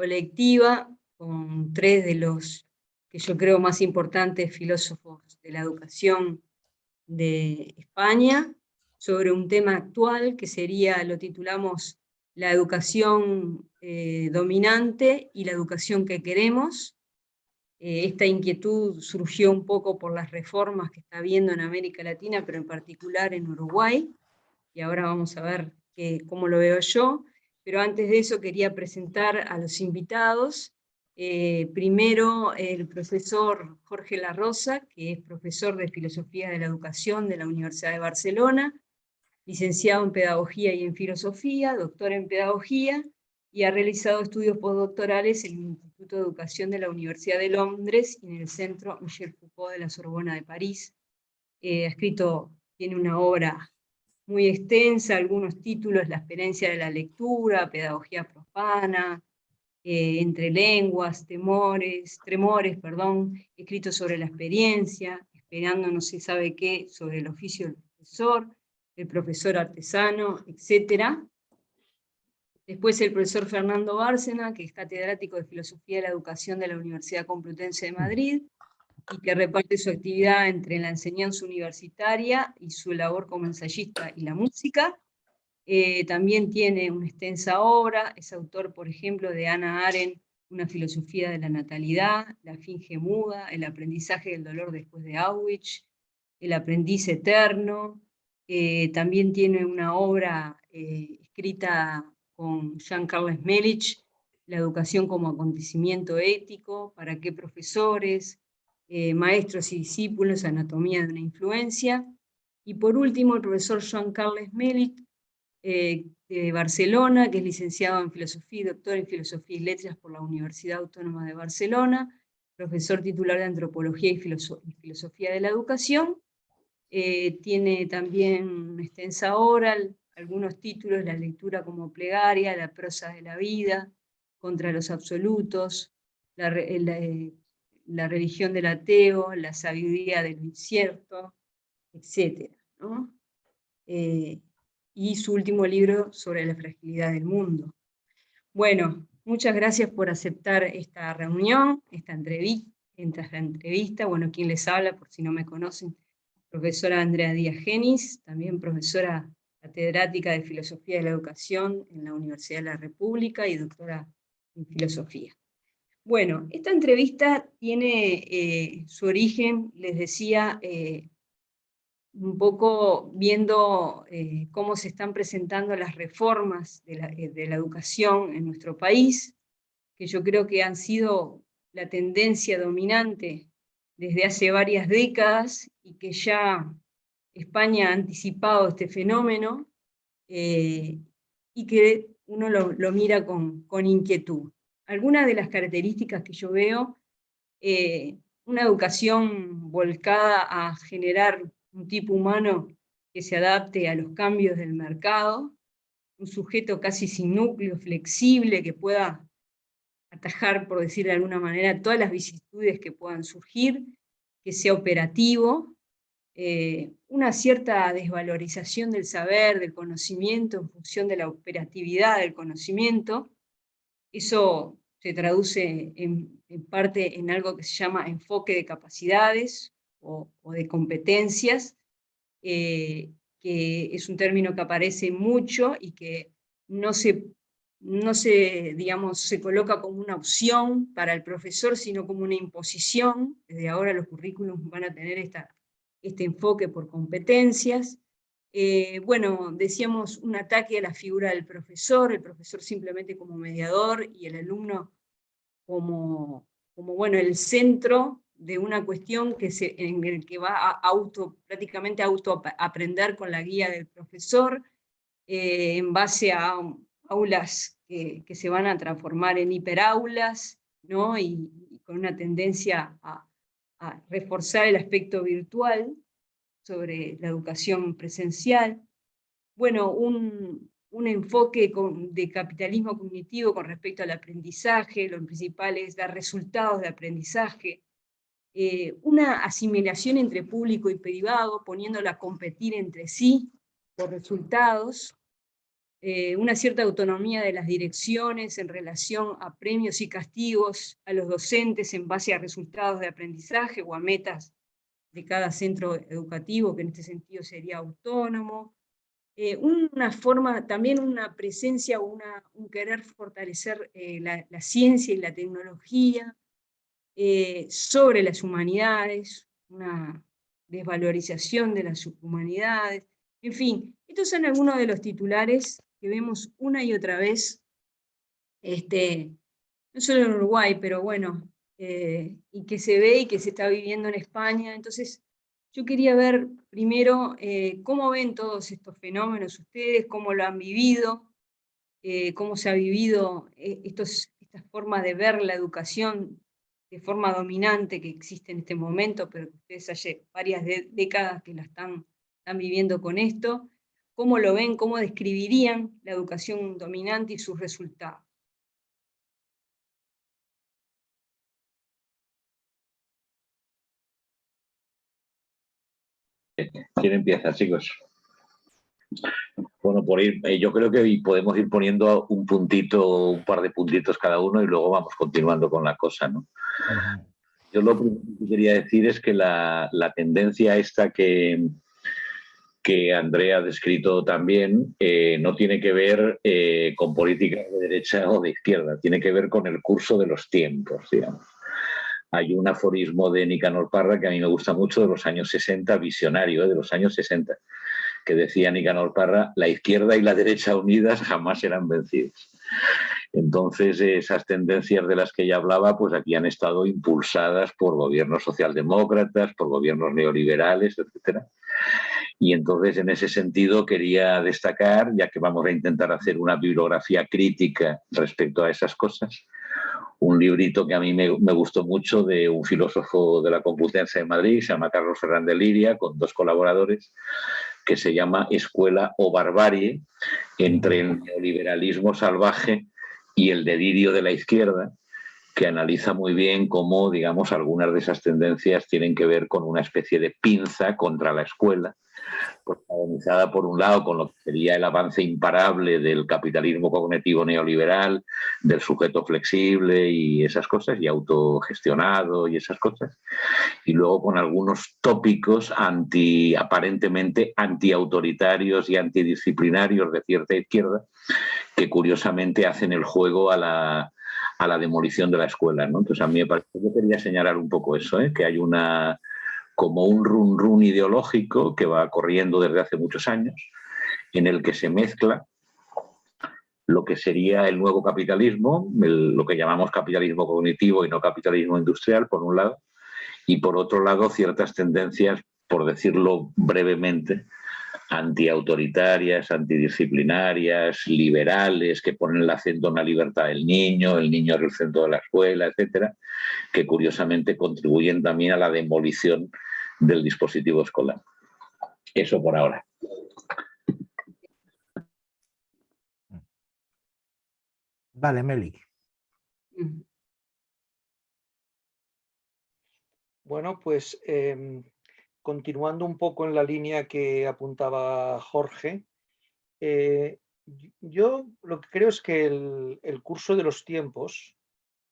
colectiva con tres de los que yo creo más importantes filósofos de la educación de España, sobre un tema actual que sería, lo titulamos La educación dominante y la educación que queremos. Esta inquietud surgió un poco por las reformas que está habiendo en América Latina, pero en particular en Uruguay, y ahora vamos a ver cómo lo veo yo. Pero antes de eso quería presentar a los invitados. Primero el profesor Jorge La Rosa, que es profesor de Filosofía de la Educación de la Universidad de Barcelona, licenciado en Pedagogía y en Filosofía, doctor en Pedagogía, y ha realizado estudios postdoctorales en el Instituto de Educación de la Universidad de Londres y en el Centro Michel Foucault de la Sorbona de París. Tiene una obra muy extensa, algunos títulos: La experiencia de la lectura, Pedagogía profana, Entre lenguas, tremores, escrito sobre la experiencia, Esperando no se sabe qué, sobre el oficio del profesor, El profesor artesano, etc. Después el profesor Fernando Bárcena, que es catedrático de Filosofía de la Educación de la Universidad Complutense de Madrid, y que reparte su actividad entre la enseñanza universitaria y su labor como ensayista y la música. También tiene una extensa obra, es autor, por ejemplo, de Hannah Arendt, Una filosofía de la natalidad, La finge muda, El aprendizaje del dolor después de Auschwitz, El aprendiz eterno. También tiene una obra escrita con Jean Carles Melich, La educación como acontecimiento ético, ¿Para qué profesores?, Maestros y discípulos, Anatomía de una influencia. Y por último, el profesor Jean Carles Melich, de Barcelona, que es licenciado en Filosofía y doctor en Filosofía y Letras por la Universidad Autónoma de Barcelona, profesor titular de Antropología y Filosofía de la Educación. Tiene también una extensa obra, algunos títulos: La lectura como plegaria, La prosa de la vida, Contra los absolutos, la religión del ateo, La sabiduría de lo incierto, etc., ¿no? Y su último libro, Sobre la fragilidad del mundo. Bueno, muchas gracias por aceptar esta reunión, esta entrevista. Bueno, quien les habla, por si no me conocen, profesora Andrea Díaz Genis, también profesora catedrática de Filosofía de la Educación en la Universidad de la República y doctora en Filosofía. Bueno, esta entrevista tiene su origen, les decía, un poco viendo cómo se están presentando las reformas de la educación en nuestro país, que yo creo que han sido la tendencia dominante desde hace varias décadas, y que ya España ha anticipado este fenómeno, y que uno lo mira con inquietud. Algunas de las características que yo veo: una educación volcada a generar un tipo humano que se adapte a los cambios del mercado, un sujeto casi sin núcleo, flexible, que pueda atajar, por decir de alguna manera, todas las vicisitudes que puedan surgir, que sea operativo, una cierta desvalorización del saber, del conocimiento, en función de la operatividad del conocimiento. Eso se traduce en parte en algo que se llama enfoque de capacidades o de competencias, que es un término que aparece mucho y que no se, digamos, se coloca como una opción para el profesor, sino como una imposición. Desde ahora los currículums van a tener este enfoque por competencias. Bueno, decíamos, un ataque a la figura del profesor, el profesor simplemente como mediador y el alumno como bueno, el centro de una cuestión en el que va a prácticamente aprender con la guía del profesor, en base a aulas que se van a transformar en hiperaulas, ¿no? Y con una tendencia a reforzar el aspecto virtual sobre la educación presencial. Bueno, un enfoque de capitalismo cognitivo con respecto al aprendizaje. Lo principal es dar resultados de aprendizaje. Una asimilación entre público y privado, poniéndolo a competir entre sí por resultados. una cierta autonomía de las direcciones en relación a premios y castigos a los docentes en base a resultados de aprendizaje o a metas de cada centro educativo, que en este sentido sería autónomo. Una forma, también una presencia, un querer fortalecer la ciencia y la tecnología sobre las humanidades, una desvalorización de las humanidades. En fin, estos son algunos de los titulares que vemos una y otra vez, no solo en Uruguay, pero bueno, y que se ve y que se está viviendo en España. Entonces, yo quería ver primero cómo ven todos estos fenómenos ustedes, cómo lo han vivido, cómo se ha vivido estas formas de ver la educación de forma dominante que existe en este momento, pero que ustedes hace varias décadas que la están viviendo con esto. ¿Cómo lo ven? ¿Cómo describirían la educación dominante y sus resultados? ¿Quién empieza, chicos? Bueno, por ir, yo creo que podemos ir poniendo un puntito, un par de puntitos cada uno y luego vamos continuando con la cosa, ¿no? Yo lo primero que quería decir es que la tendencia esta que Andrea ha descrito también no tiene que ver con políticas de derecha o de izquierda, tiene que ver con el curso de los tiempos, digamos. Hay un aforismo de Nicanor Parra que a mí me gusta mucho de los años 60, visionario, de los años 60, que decía Nicanor Parra, la izquierda y la derecha unidas jamás serán vencidas. Entonces, esas tendencias de las que ya hablaba, pues aquí han estado impulsadas por gobiernos socialdemócratas, por gobiernos neoliberales, etcétera. Y entonces, en ese sentido, quería destacar, ya que vamos a intentar hacer una bibliografía crítica respecto a esas cosas, un librito que a mí me gustó mucho de un filósofo de la Complutense de Madrid, se llama Carlos Fernández Liria, con 2 colaboradores, que se llama Escuela o Barbarie, entre el neoliberalismo salvaje y el delirio de la izquierda, que analiza muy bien cómo, digamos, algunas de esas tendencias tienen que ver con una especie de pinza contra la escuela, protagonizada por un lado con lo que sería el avance imparable del capitalismo cognitivo neoliberal, del sujeto flexible y esas cosas, y autogestionado y esas cosas, y luego con algunos tópicos aparentemente antiautoritarios y antidisciplinarios de cierta izquierda, que curiosamente hacen el juego a la demolición de la escuela, ¿no? Entonces a mí me parece, yo quería señalar un poco eso, que hay como un run ideológico que va corriendo desde hace muchos años, en el que se mezcla lo que sería el nuevo capitalismo, lo que llamamos capitalismo cognitivo y no capitalismo industrial, por un lado, y por otro lado ciertas tendencias, por decirlo brevemente, antiautoritarias, antidisciplinarias, liberales, que ponen el acento en la libertad del niño, el niño es el centro de la escuela, etcétera, que curiosamente contribuyen también a la demolición del dispositivo escolar. Eso por ahora. Vale, Meli. Bueno, pues continuando un poco en la línea que apuntaba Jorge, yo lo que creo es que el curso de los tiempos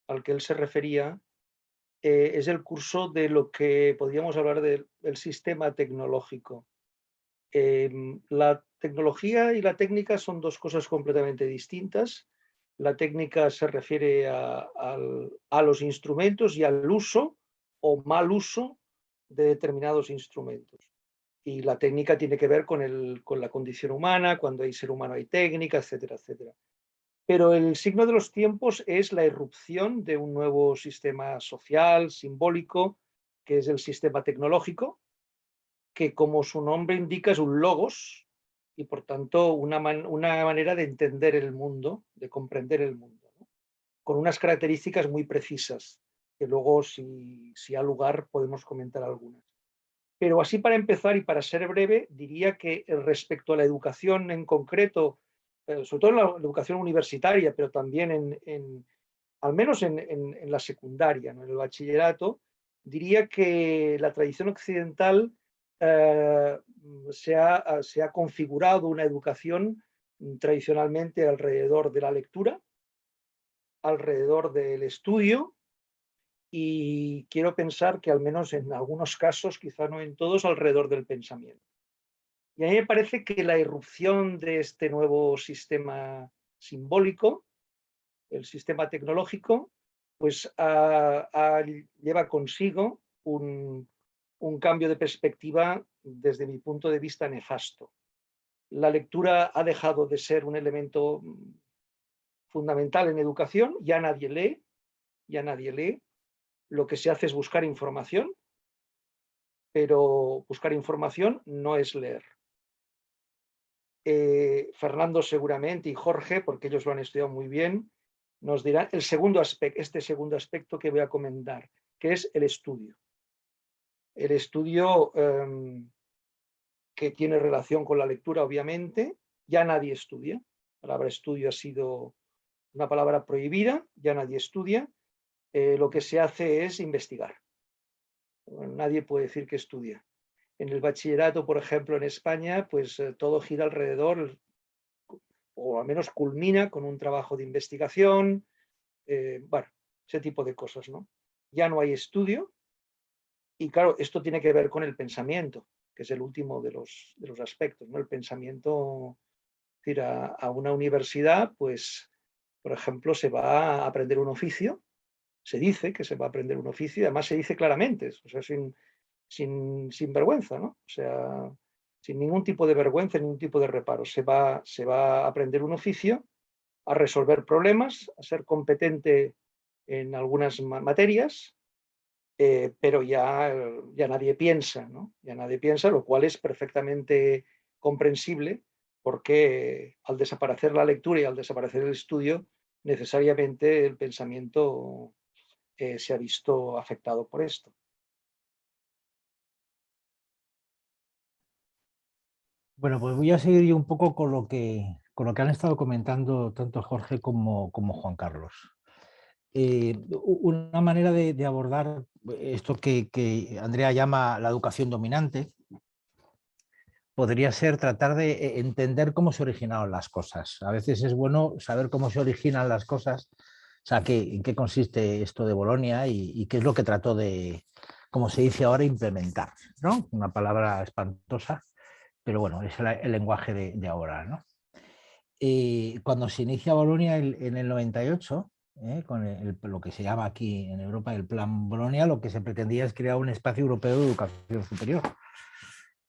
al que él se refería es el curso de lo que podríamos hablar del sistema tecnológico. La tecnología y la técnica son 2 cosas completamente distintas. La técnica se refiere a los instrumentos y al uso o mal uso de determinados instrumentos. Y la técnica tiene que ver con la condición humana, cuando hay ser humano hay técnica, etcétera, etcétera. Pero el signo de los tiempos es la irrupción de un nuevo sistema social, simbólico, que es el sistema tecnológico, que como su nombre indica es un logos y por tanto una manera de entender el mundo, de comprender el mundo, ¿no? Con unas características muy precisas, que luego si ha lugar podemos comentar algunas. Pero así para empezar y para ser breve, diría que respecto a la educación en concreto, sobre todo en la educación universitaria, pero también al menos en la secundaria, ¿no? En el bachillerato, diría que la tradición occidental se ha configurado una educación tradicionalmente alrededor de la lectura, alrededor del estudio, y quiero pensar que al menos en algunos casos, quizá no en todos, alrededor del pensamiento. Y a mí me parece que la irrupción de este nuevo sistema simbólico, el sistema tecnológico, pues lleva consigo un cambio de perspectiva desde mi punto de vista nefasto. La lectura ha dejado de ser un elemento fundamental en educación, ya nadie lee. Lo que se hace es buscar información, pero buscar información no es leer. Fernando seguramente y Jorge, porque ellos lo han estudiado muy bien, nos dirán este segundo aspecto que voy a comentar, que es el estudio. El estudio que tiene relación con la lectura, obviamente. Ya nadie estudia. La palabra estudio ha sido una palabra prohibida, ya nadie estudia. Lo que se hace es investigar. Nadie puede decir que estudia. En el bachillerato, por ejemplo, en España, pues todo gira alrededor, o al menos culmina con un trabajo de investigación, bueno, ese tipo de cosas, ¿no? Ya no hay estudio, y claro, esto tiene que ver con el pensamiento, que es el último de los aspectos, ¿no? El pensamiento, es decir, a una universidad, pues, por ejemplo, se va a aprender un oficio, se dice que se va a aprender un oficio, y además se dice claramente, o sea, sin vergüenza, ¿no? O sea, sin ningún tipo de vergüenza, ningún tipo de reparo. Se va a aprender un oficio, a resolver problemas, a ser competente en algunas materias, pero ya nadie piensa, ¿no? Ya nadie piensa, lo cual es perfectamente comprensible, porque al desaparecer la lectura y al desaparecer el estudio, necesariamente el pensamiento se ha visto afectado por esto. Bueno, pues voy a seguir yo un poco con lo que han estado comentando tanto Jorge como Juan Carlos. Una manera de abordar esto que Andrea llama la educación dominante podría ser tratar de entender cómo se originaron las cosas. A veces es bueno saber cómo se originan las cosas, o sea, en qué consiste esto de Bolonia y qué es lo que trató de, como se dice ahora, implementar, ¿no? Una palabra espantosa, pero bueno, es el lenguaje de ahora, ¿no? Cuando se inicia Bolonia en el 98, con lo que se llama aquí en Europa el Plan Bolonia, lo que se pretendía es crear un espacio europeo de educación superior.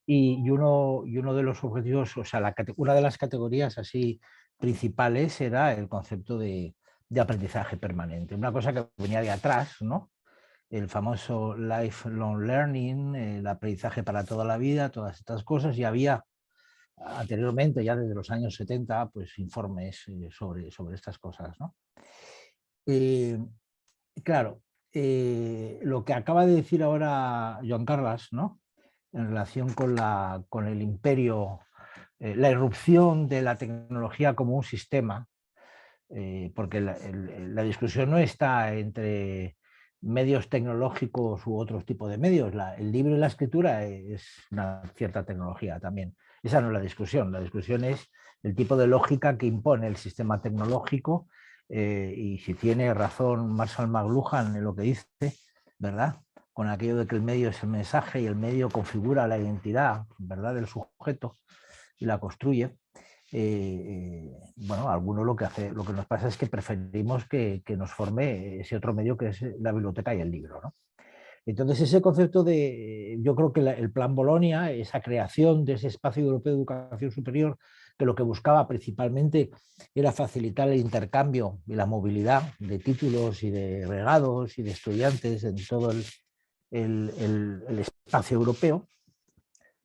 Y uno de los objetivos, o sea, una de las categorías así principales era el concepto de aprendizaje permanente. Una cosa que venía de atrás, ¿no? El famoso lifelong learning, el aprendizaje para toda la vida, todas estas cosas, y había anteriormente, ya desde los años 70, pues informes sobre estas cosas, ¿no? Claro, lo que acaba de decir ahora Joan Carles, ¿no? En relación con el imperio, la irrupción de la tecnología como un sistema, porque la discusión no está entre medios tecnológicos u otros tipos de medios. El libro y la escritura es una cierta tecnología también. Esa no es la discusión es el tipo de lógica que impone el sistema tecnológico, y si tiene razón Marshall McLuhan en lo que dice, ¿verdad? Con aquello de que el medio es el mensaje y el medio configura la identidad, ¿verdad?, del sujeto y la construye. Bueno, algunos lo que nos pasa es que preferimos que nos forme ese otro medio que es la biblioteca y el libro, ¿no? Entonces ese concepto yo creo que el Plan Bolonia, esa creación de ese espacio europeo de educación superior, que lo que buscaba principalmente era facilitar el intercambio y la movilidad de títulos y de regados y de estudiantes en todo el espacio europeo,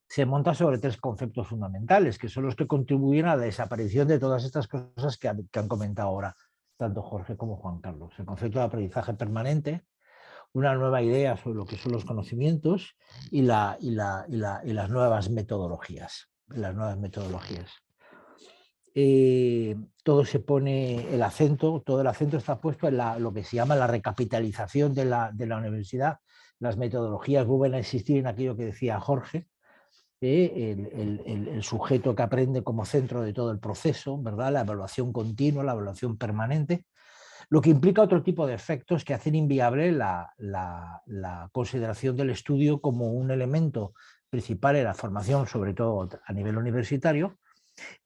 se monta sobre tres conceptos fundamentales, que son los que contribuyen a la desaparición de todas estas cosas que han comentado ahora tanto Jorge como Juan Carlos. El concepto de aprendizaje permanente, una nueva idea sobre lo que son los conocimientos y las nuevas metodologías. Todo se pone todo el acento está puesto en lo que se llama la recapitalización de la universidad. Las metodologías vuelven a existir en aquello que decía Jorge, el sujeto que aprende como centro de todo el proceso, ¿verdad? La evaluación continua, la evaluación permanente, lo que implica otro tipo de efectos que hacen inviable la consideración del estudio como un elemento principal en la formación, sobre todo a nivel universitario,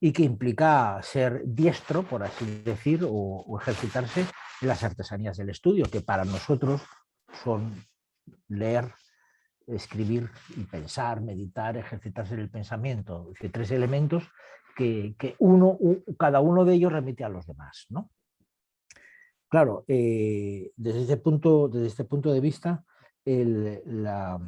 y que implica ser diestro, por así decir, o ejercitarse en las artesanías del estudio, que para nosotros son leer, escribir y pensar, meditar, ejercitarse en el pensamiento. Es decir, tres elementos que cada uno de ellos remite a los demás, ¿no? Claro, desde este punto de vista, la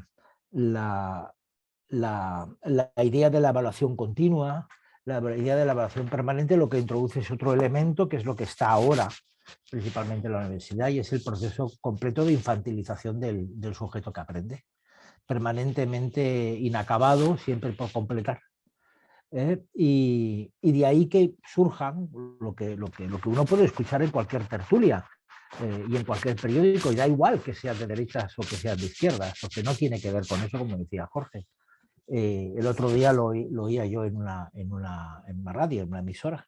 idea de la evaluación continua, la idea de la evaluación permanente, lo que introduce es otro elemento que es lo que está ahora principalmente en la universidad, y es el proceso completo de infantilización del sujeto que aprende, permanentemente inacabado, siempre por completar. Y de ahí que surjan lo que uno puede escuchar en cualquier tertulia y en cualquier periódico, y da igual que sea de derechas o que sea de izquierdas, porque no tiene que ver con eso, como decía Jorge. El otro día lo oía yo en una radio, en una emisora,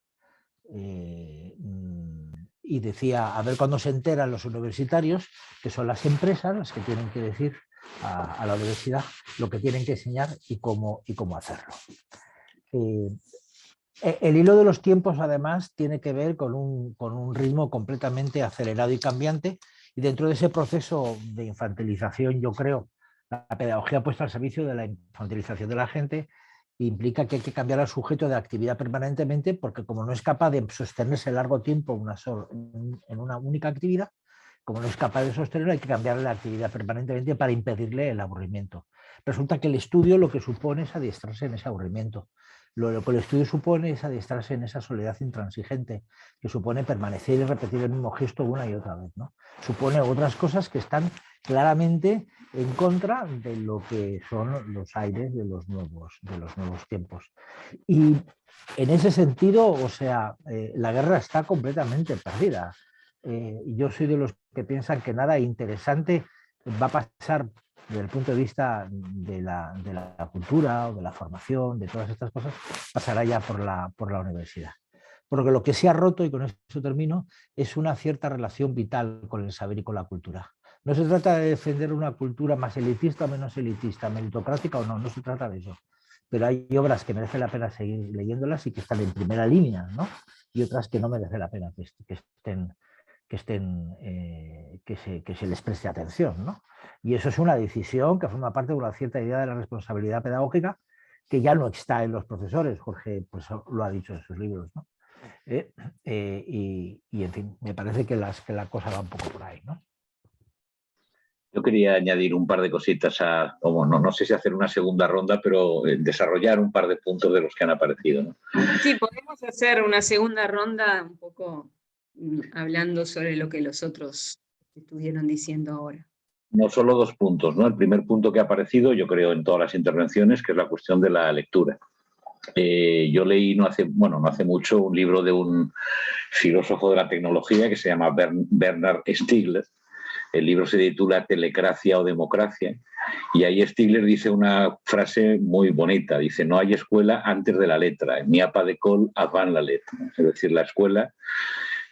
y decía, a ver cuándo se enteran los universitarios, que son las empresas las que tienen que decir a la universidad lo que tienen que enseñar y cómo hacerlo. El hilo de los tiempos, además, tiene que ver con un ritmo completamente acelerado y cambiante, y dentro de ese proceso de infantilización, yo creo, la pedagogía puesta al servicio de la infantilización de la gente implica que hay que cambiar al sujeto de actividad permanentemente, porque como no es capaz de sostenerse largo tiempo en una única actividad, como no es capaz de sostenerlo, hay que cambiarle la actividad permanentemente para impedirle el aburrimiento. Resulta que el estudio lo que supone es adiestrarse en ese aburrimiento. Lo que el estudio supone es adiestrarse en esa soledad intransigente, que supone permanecer y repetir el mismo gesto una y otra vez, ¿no? Supone otras cosas que están claramente en contra de lo que son los aires de los nuevos tiempos. Y en ese sentido, o sea, la guerra está completamente perdida. Yo soy de los que piensan que nada interesante va a pasar desde el punto de vista de la cultura o de la formación, de todas estas cosas, pasará ya por la universidad. Porque lo que se ha roto, y con eso termino, es una cierta relación vital con el saber y con la cultura. No se trata de defender una cultura más elitista o menos elitista, meritocrática o no, no se trata de eso. Pero hay obras que merece la pena seguir leyéndolas y que están en primera línea, ¿no? Y otras que no merece la pena que se les preste atención, ¿no? Y eso es una decisión que forma parte de una cierta idea de la responsabilidad pedagógica que ya no está en los profesores. Jorge pues, lo ha dicho en sus libros, ¿no? Y en fin, me parece que la cosa va un poco por ahí, ¿no? Yo quería añadir un par de cositas no sé si hacer una segunda ronda, pero desarrollar un par de puntos de los que han aparecido, ¿no? Sí, podemos hacer una segunda ronda un poco hablando sobre lo que los otros estuvieron diciendo ahora. No solo dos puntos, ¿no? El primer punto que ha aparecido, yo creo, en todas las intervenciones, que es la cuestión de la lectura. Yo leí no hace mucho un libro de un filósofo de la tecnología que se llama Bernard Stiegler. El libro se titula Telecracia o Democracia, y ahí Stiegler dice una frase muy bonita, dice: no hay escuela antes de la letra, ni a pas d'école avant la letra. Es decir, la escuela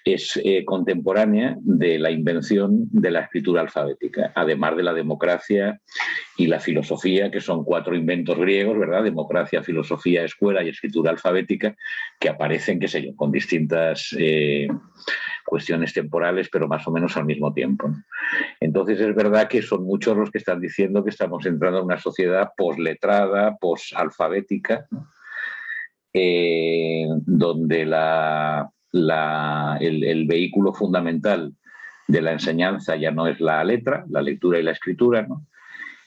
es contemporánea de la invención de la escritura alfabética, además de la democracia y la filosofía, que son 4 inventos griegos, ¿verdad? Democracia, filosofía, escuela y escritura alfabética, que aparecen, qué sé yo, con distintas cuestiones temporales, pero más o menos al mismo tiempo, ¿no? Entonces es verdad que son muchos los que están diciendo que estamos entrando en una sociedad posletrada, posalfabética, ¿no? Donde el vehículo fundamental de la enseñanza ya no es la letra, la lectura y la escritura, ¿no?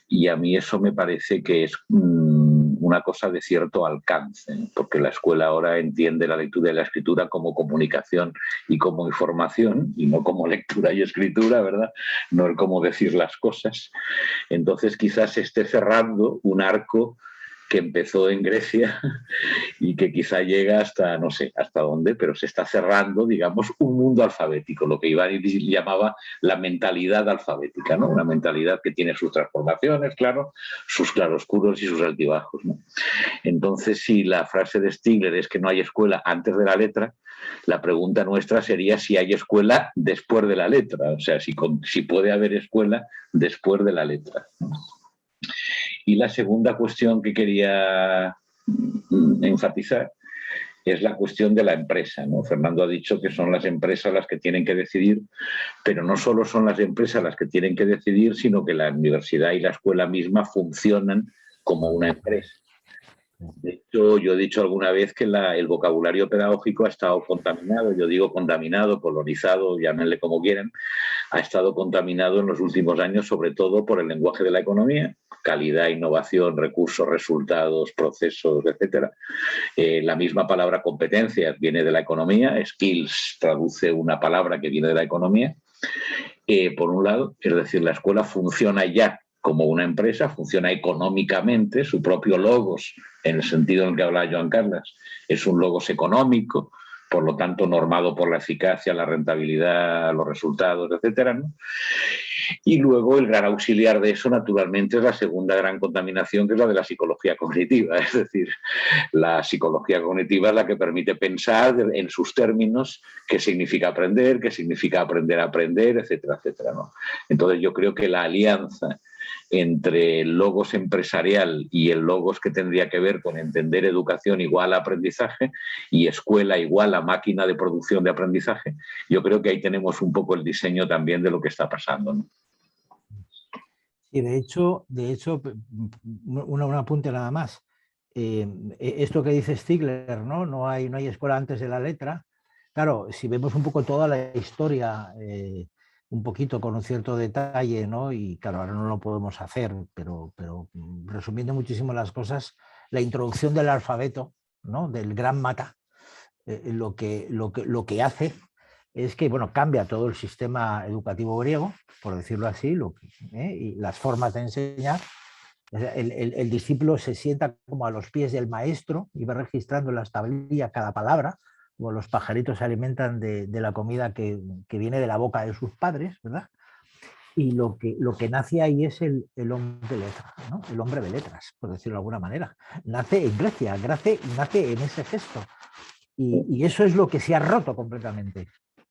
Y a mí eso me parece que es una cosa de cierto alcance, ¿no? Porque la escuela ahora entiende la lectura y la escritura como comunicación y como información, y no como lectura y escritura, ¿verdad? No es como decir las cosas. Entonces quizás se esté cerrando un arco que empezó en Grecia y que quizá llega hasta, no sé hasta dónde, pero se está cerrando, digamos, un mundo alfabético, lo que Ibáñez llamaba la mentalidad alfabética, ¿no? Una mentalidad que tiene sus transformaciones, claro, sus claroscuros y sus altibajos, ¿no? Entonces, si la frase de Stigler es que no hay escuela antes de la letra, la pregunta nuestra sería si hay escuela después de la letra, o sea, si puede haber escuela después de la letra, ¿no? Y la segunda cuestión que quería enfatizar es la cuestión de la empresa, ¿no? Fernando ha dicho que son las empresas las que tienen que decidir, pero no solo son las empresas las que tienen que decidir, sino que la universidad y la escuela misma funcionan como una empresa. De hecho, yo he dicho alguna vez que el vocabulario pedagógico ha estado contaminado, yo digo contaminado, colonizado, llámenle como quieran, ha estado contaminado en los últimos años, sobre todo por el lenguaje de la economía, calidad, innovación, recursos, resultados, procesos, etcétera. La misma palabra competencias viene de la economía, skills traduce una palabra que viene de la economía, por un lado, es decir, la escuela funciona ya como una empresa, funciona económicamente, su propio logos, en el sentido en el que hablaba Joan Carles, es un logos económico, por lo tanto normado por la eficacia, la rentabilidad, los resultados, etcétera, ¿no? Y luego el gran auxiliar de eso, naturalmente, es la segunda gran contaminación, que es la de la psicología cognitiva. Es decir, la psicología cognitiva es la que permite pensar en sus términos qué significa aprender a aprender, etcétera, etcétera, ¿no? Entonces yo creo que la alianza entre el logos empresarial y el logos que tendría que ver con entender educación igual a aprendizaje y escuela igual a máquina de producción de aprendizaje, yo creo que ahí tenemos un poco el diseño también de lo que está pasando, ¿no? Y de hecho, un apunte nada más. Esto que dice Stigler, ¿no? No hay escuela antes de la letra. Claro, si vemos un poco toda la historia, un poquito con un cierto detalle, ¿no? Y claro, ahora no lo podemos hacer, pero resumiendo muchísimo las cosas, la introducción del alfabeto, ¿no? Del Gran Mata, lo que hace es que, bueno, cambia todo el sistema educativo griego, por decirlo así, y las formas de enseñar. El discípulo se sienta como a los pies del maestro y va registrando en las tablillas cada palabra, como los pajaritos se alimentan de la comida que viene de la boca de sus padres, ¿verdad? Y lo que nace ahí es el hombre de letras, ¿no? El hombre de letras, por decirlo de alguna manera. Nace en Grecia, nace en ese gesto. Y eso es lo que se ha roto completamente.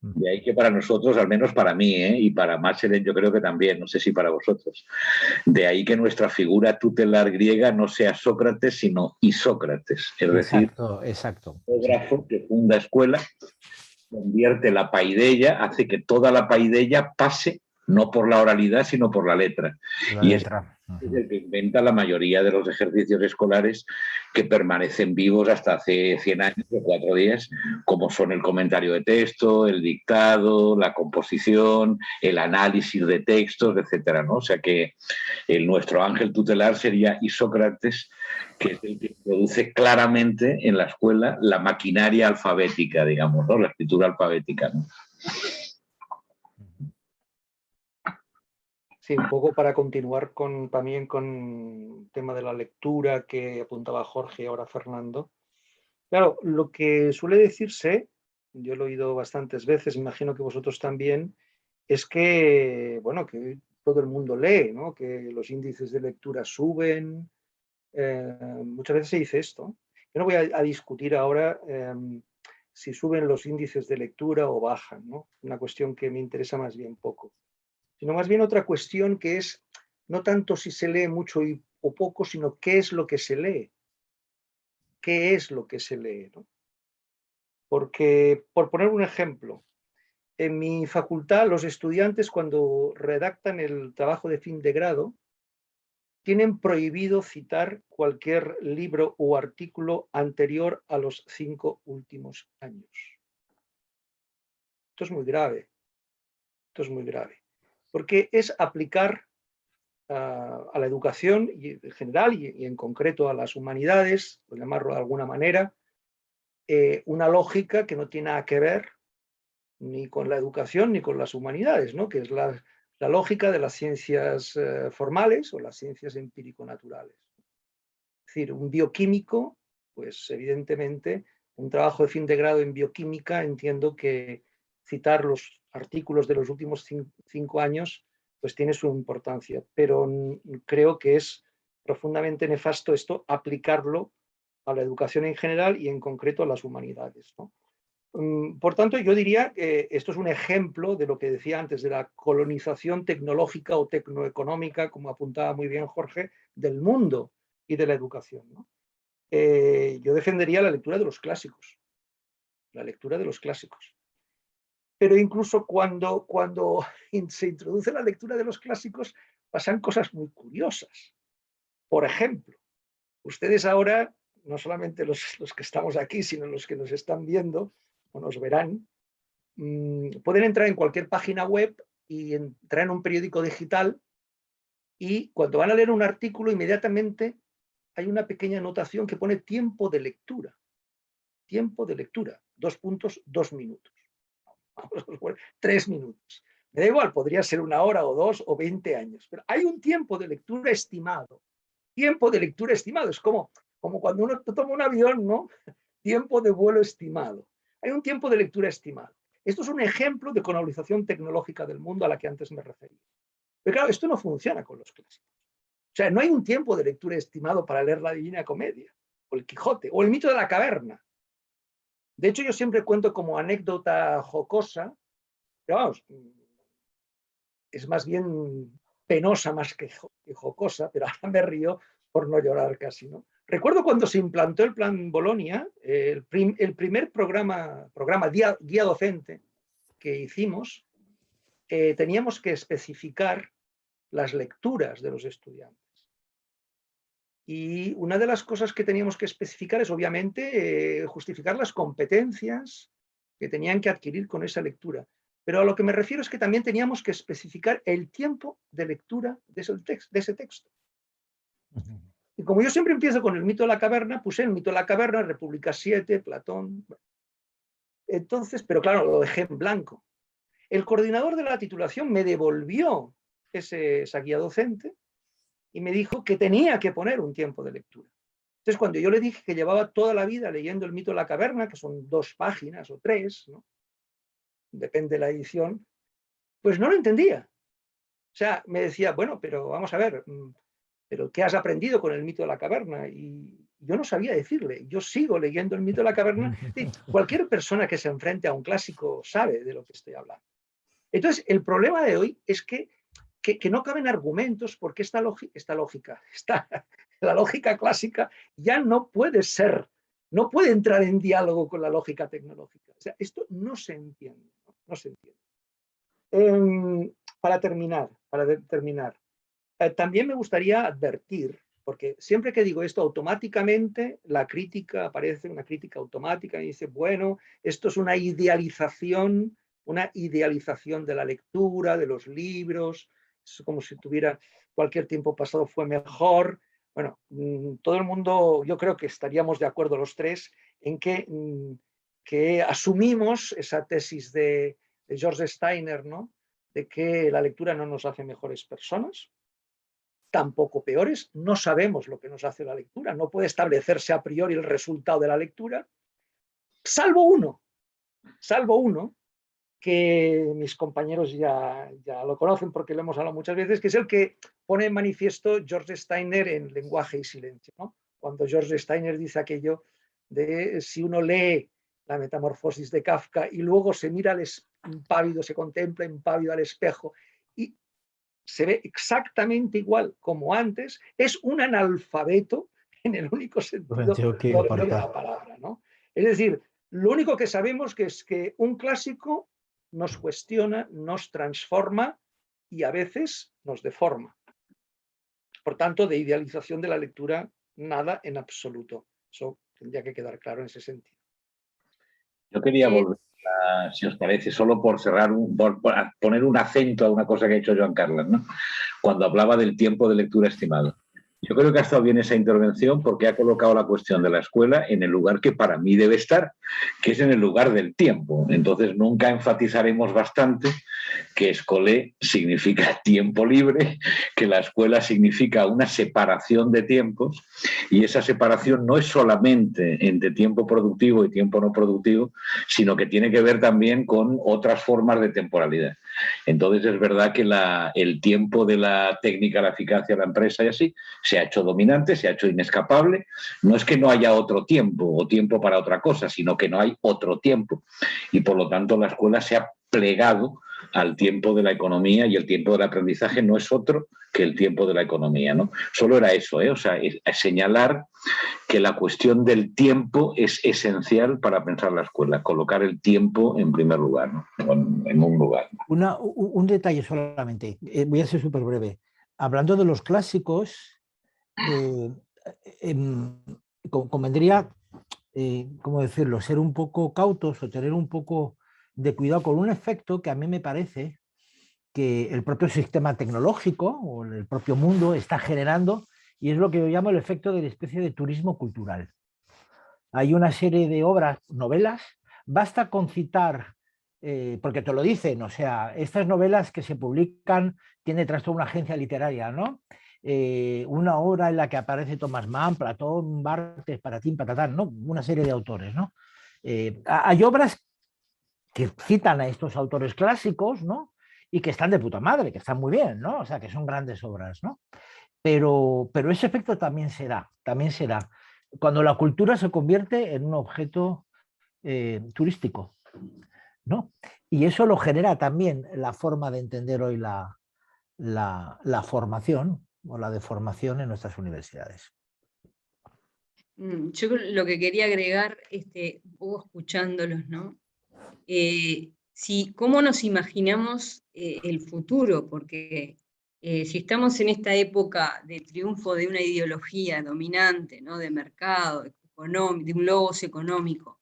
De ahí que para nosotros, al menos para mí, y para Machelen yo creo que también, no sé si para vosotros, de ahí que nuestra figura tutelar griega no sea Sócrates, sino Isócrates. Es decir, exacto. Un geógrafo que funda escuela, convierte la paideia, hace que toda la paideia pase no por la oralidad, sino por la letra. La y letra. Es el que inventa la mayoría de los ejercicios escolares que permanecen vivos hasta hace 100 años o 4 días, como son el comentario de texto, el dictado, la composición, el análisis de textos, etcétera, ¿no? O sea que nuestro ángel tutelar sería Isócrates, que es el que introduce claramente en la escuela la maquinaria alfabética, digamos, ¿no? La escritura alfabética, ¿no? Sí, un poco para continuar también con el tema de la lectura que apuntaba Jorge y ahora Fernando. Claro, lo que suele decirse, yo lo he oído bastantes veces, imagino que vosotros también, es que, bueno, que todo el mundo lee, ¿no? Que los índices de lectura suben. Muchas veces se dice esto. Yo no voy a discutir ahora si suben los índices de lectura o bajan, ¿no? Una cuestión que me interesa más bien poco. Sino más bien otra cuestión que es no tanto si se lee mucho o poco, sino qué es lo que se lee. ¿Qué es lo que se lee? ¿No? Porque, por poner un ejemplo, en mi facultad los estudiantes cuando redactan el trabajo de fin de grado tienen prohibido citar cualquier libro o artículo anterior a los 5 últimos años. Esto es muy grave. Esto es muy grave. Porque es aplicar a la educación en general y en concreto a las humanidades, por llamarlo de alguna manera, una lógica que no tiene nada que ver ni con la educación ni con las humanidades, ¿no? Que es la lógica de las ciencias formales o las ciencias empírico-naturales. Es Es decir, un bioquímico, pues evidentemente, un trabajo de fin de grado en bioquímica, entiendo que citar los artículos de los últimos 5 años, pues tiene su importancia, pero creo que es profundamente nefasto esto, aplicarlo a la educación en general y en concreto a las humanidades, ¿no? Por tanto, yo diría que esto es un ejemplo de lo que decía antes, de la colonización tecnológica o tecnoeconómica, como apuntaba muy bien Jorge, del mundo y de la educación, ¿no? Yo defendería la lectura de los clásicos, la lectura de los clásicos. Pero incluso cuando se introduce la lectura de los clásicos, pasan cosas muy curiosas. Por ejemplo, ustedes ahora, no solamente los que estamos aquí, sino los que nos están viendo o nos verán, pueden entrar en cualquier página web y entrar en un periódico digital, y cuando van a leer un artículo, inmediatamente hay una pequeña anotación que pone tiempo de lectura. Tiempo de lectura, 2 puntos, 2 minutos. Vamos a poner 3 minutos. Me da igual, podría ser 1 hora o 2 o 20 años, pero hay un tiempo de lectura estimado. Tiempo de lectura estimado, es como cuando uno toma un avión, ¿no? Tiempo de vuelo estimado. Hay un tiempo de lectura estimado. Esto es un ejemplo de colonización tecnológica del mundo a la que antes me refería. Pero claro, esto no funciona con los clásicos. O sea, no hay un tiempo de lectura estimado para leer la Divina Comedia, o el Quijote, o el mito de la caverna. De hecho, yo siempre cuento como anécdota jocosa, pero vamos, es más bien penosa más que jocosa, pero ahora me río por no llorar casi, ¿no? Recuerdo cuando se implantó el Plan Bolonia, el primer programa guía docente que hicimos, teníamos que especificar las lecturas de los estudiantes. Y una de las cosas que teníamos que especificar es, obviamente, justificar las competencias que tenían que adquirir con esa lectura. Pero a lo que me refiero es que también teníamos que especificar el tiempo de lectura de ese texto. Y como yo siempre empiezo con el mito de la caverna, puse el mito de la caverna, República 7, Platón. Entonces, pero claro, lo dejé en blanco. El coordinador de la titulación me devolvió esa guía docente y me dijo que tenía que poner un tiempo de lectura. Entonces, cuando yo le dije que llevaba toda la vida leyendo el mito de la caverna, que son 2 páginas o 3, ¿no? Depende de la edición, pues no lo entendía. O sea, me decía, bueno, pero vamos a ver, ¿pero qué has aprendido con el mito de la caverna? Y yo no sabía decirle, yo sigo leyendo el mito de la caverna. Cualquier persona que se enfrente a un clásico sabe de lo que estoy hablando. Entonces, el problema de hoy es que no caben argumentos, porque la lógica clásica ya no puede ser, no puede entrar en diálogo con la lógica tecnológica. O sea, esto no se entiende, ¿no? No se entiende. Para terminar, también me gustaría advertir, porque siempre que digo esto, automáticamente la crítica, aparece una crítica automática y dice, bueno, esto es una idealización de la lectura, de los libros, es como si tuviera cualquier tiempo pasado fue mejor. Bueno, todo el mundo, yo creo que estaríamos de acuerdo los tres en que asumimos esa tesis de George Steiner, ¿no? De que la lectura no nos hace mejores personas, tampoco peores. No sabemos lo que nos hace la lectura, no puede establecerse a priori el resultado de la lectura, salvo uno, que mis compañeros ya lo conocen porque lo hemos hablado muchas veces, que es el que pone en manifiesto George Steiner en Lenguaje y Silencio, ¿no? Cuando George Steiner dice aquello de si uno lee la Metamorfosis de Kafka y luego se mira impávido, se contempla impávido al espejo y se ve exactamente igual como antes, es un analfabeto en el único sentido de la palabra, ¿no? Es decir, lo único que sabemos es que un clásico nos cuestiona, nos transforma y a veces nos deforma. Por tanto, de idealización de la lectura, nada en absoluto. Eso tendría que quedar claro en ese sentido. Yo quería volver, si os parece, solo por cerrar, por poner un acento a una cosa que ha hecho Joan Carles, ¿no? Cuando hablaba del tiempo de lectura estimado. Yo creo que ha estado bien esa intervención porque ha colocado la cuestión de la escuela en el lugar que para mí debe estar, que es en el lugar del tiempo. Entonces nunca enfatizaremos bastante que escolé significa tiempo libre, que la escuela significa una separación de tiempos, y esa separación no es solamente entre tiempo productivo y tiempo no productivo, sino que tiene que ver también con otras formas de temporalidad. Entonces es verdad que el tiempo de la técnica, la eficacia, la empresa y así, se ha hecho dominante, se ha hecho inescapable. No es que no haya otro tiempo o tiempo para otra cosa, sino que no hay otro tiempo. Y por lo tanto la escuela se ha plegado al tiempo de la economía, y el tiempo del aprendizaje no es otro que el tiempo de la economía, ¿no? Solo era eso, o sea, es señalar que la cuestión del tiempo es esencial para pensar la escuela, colocar el tiempo en primer lugar, ¿no? En un lugar. Un detalle solamente, voy a ser súper breve. Hablando de los clásicos, convendría, ¿cómo decirlo?, ser un poco cautos o tener un poco de cuidado con un efecto que a mí me parece que el propio sistema tecnológico o el propio mundo está generando, y es lo que yo llamo el efecto de la especie de turismo cultural. Hay una serie de obras, novelas, basta con citar, porque te lo dicen, o sea, estas novelas que se publican, tiene detrás toda una agencia literaria, ¿no? Una obra en la que aparece Thomas Mann, Platón, Barthes, Paratín, Patatán, ¿no? Una serie de autores, ¿no? Hay obras que citan a estos autores clásicos, ¿no? Y que están de puta madre, que están muy bien, ¿no? O sea, que son grandes obras, ¿no? Pero ese efecto también se da cuando la cultura se convierte en un objeto turístico, ¿no? Y eso lo genera también la forma de entender hoy la formación o la deformación en nuestras universidades. Yo lo que quería agregar, un poco escuchándolos, ¿no? ¿Cómo nos imaginamos el futuro? Porque si estamos en esta época de triunfo de una ideología dominante, ¿no? De mercado, de un logos económico,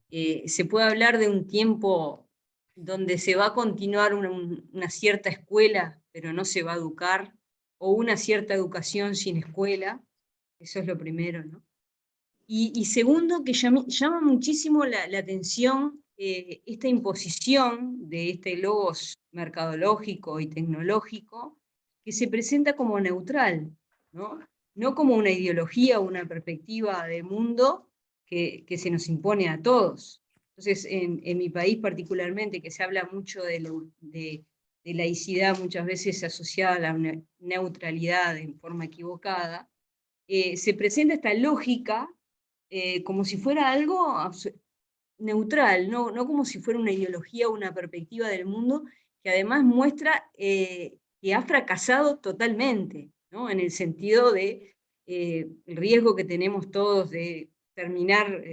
se puede hablar de un tiempo donde se va a continuar una cierta escuela, pero no se va a educar, o una cierta educación sin escuela. Eso es lo primero, ¿no? Y segundo, que llama muchísimo la atención esta imposición de este logos mercadológico y tecnológico que se presenta como neutral, ¿no? No como una ideología o una perspectiva de mundo que se nos impone a todos. Entonces, en mi país particularmente, que se habla mucho de laicidad, muchas veces asociada a la neutralidad en forma equivocada, se presenta esta lógica como si fuera algo neutral, no como si fuera una ideología o una perspectiva del mundo, que además muestra que ha fracasado totalmente, ¿no? En el sentido de el riesgo que tenemos todos de terminar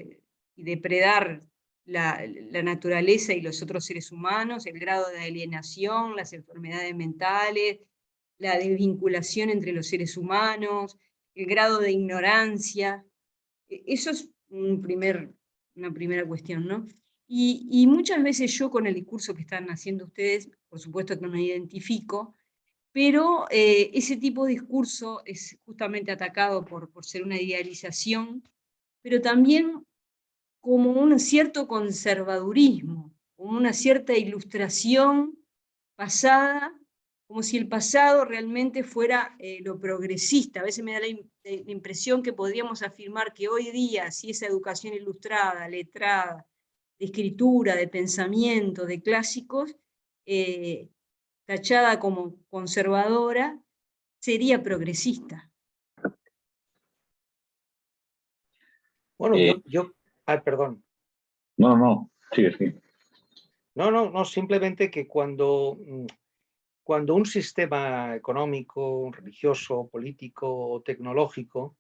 y depredar la naturaleza y los otros seres humanos, el grado de alienación, las enfermedades mentales, la desvinculación entre los seres humanos, el grado de ignorancia. Eso es una primera cuestión, ¿no? Y muchas veces yo con el discurso que están haciendo ustedes, por supuesto que no me identifico, pero ese tipo de discurso es justamente atacado por ser una idealización, pero también como un cierto conservadurismo, como una cierta ilustración pasada, como si el pasado realmente fuera lo progresista. A veces me da la impresión que podríamos afirmar que hoy día, si esa educación ilustrada, letrada, de escritura, de pensamiento, de clásicos, tachada como conservadora, sería progresista. Bueno, perdón. No, sí. No, simplemente que cuando un sistema económico, religioso, político, tecnológico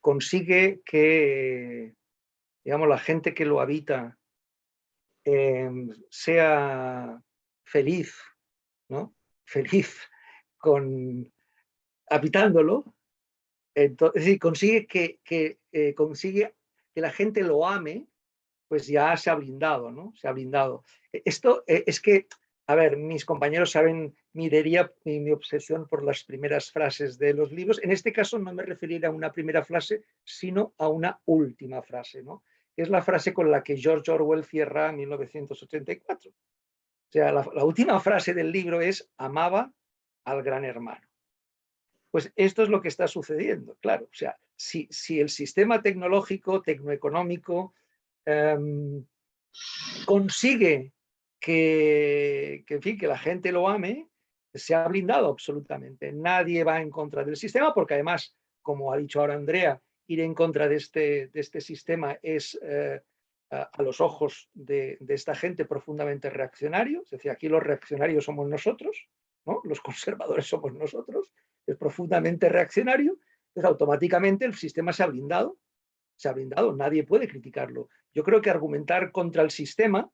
consigue que, digamos, la gente que lo habita sea feliz, ¿no? Feliz habitándolo, entonces, es decir, consigue que la gente lo ame, pues ya se ha blindado, ¿no? Se ha blindado. Esto es que A ver, mis compañeros saben mi deriva y mi obsesión por las primeras frases de los libros. En este caso no me referiré a una primera frase, sino a una última frase, ¿no? Es la frase con la que George Orwell cierra 1984. O sea, la última frase del libro es: amaba al gran hermano. Pues esto es lo que está sucediendo, claro. O sea, si el sistema tecnológico, tecnoeconómico, consigue en fin, que la gente lo ame, se ha blindado absolutamente. Nadie va en contra del sistema, porque además, como ha dicho ahora Andrea, ir en contra de este sistema es, a los ojos de esta gente, profundamente reaccionario. Es decir, aquí los reaccionarios somos nosotros, ¿no? Los conservadores somos nosotros. Es profundamente reaccionario. Entonces, automáticamente el sistema se ha blindado. Se ha blindado, nadie puede criticarlo. Yo creo que argumentar contra el sistema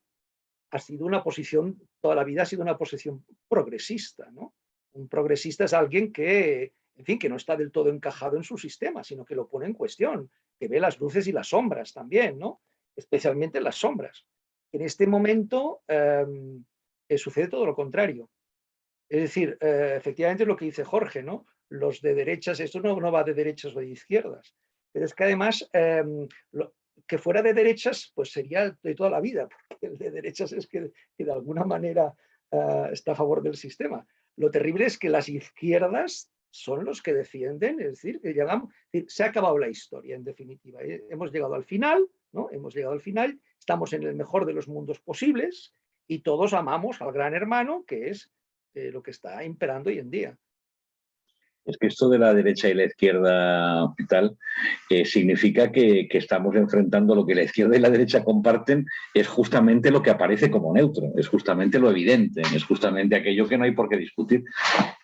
ha sido una posición, toda la vida ha sido una posición progresista, ¿no? Un progresista es alguien que, en fin, que no está del todo encajado en su sistema, sino que lo pone en cuestión, que ve las luces y las sombras también, ¿no? Especialmente las sombras. En este momento sucede todo lo contrario. Es decir, efectivamente es lo que dice Jorge, ¿no? Los de derechas, esto no va de derechas o de izquierdas, pero es que además que fuera de derechas, pues sería de toda la vida, porque el de derechas es que de alguna manera está a favor del sistema. Lo terrible es que las izquierdas son los que defienden, es decir, que llegamos, se ha acabado la historia, en definitiva. Hemos llegado al final, ¿no? Hemos llegado al final, estamos en el mejor de los mundos posibles y todos amamos al gran hermano, que es lo que está imperando hoy en día. Es que esto de la derecha y la izquierda y tal significa que estamos enfrentando lo que la izquierda y la derecha comparten, es justamente lo que aparece como neutro, es justamente lo evidente, es justamente aquello que no hay por qué discutir.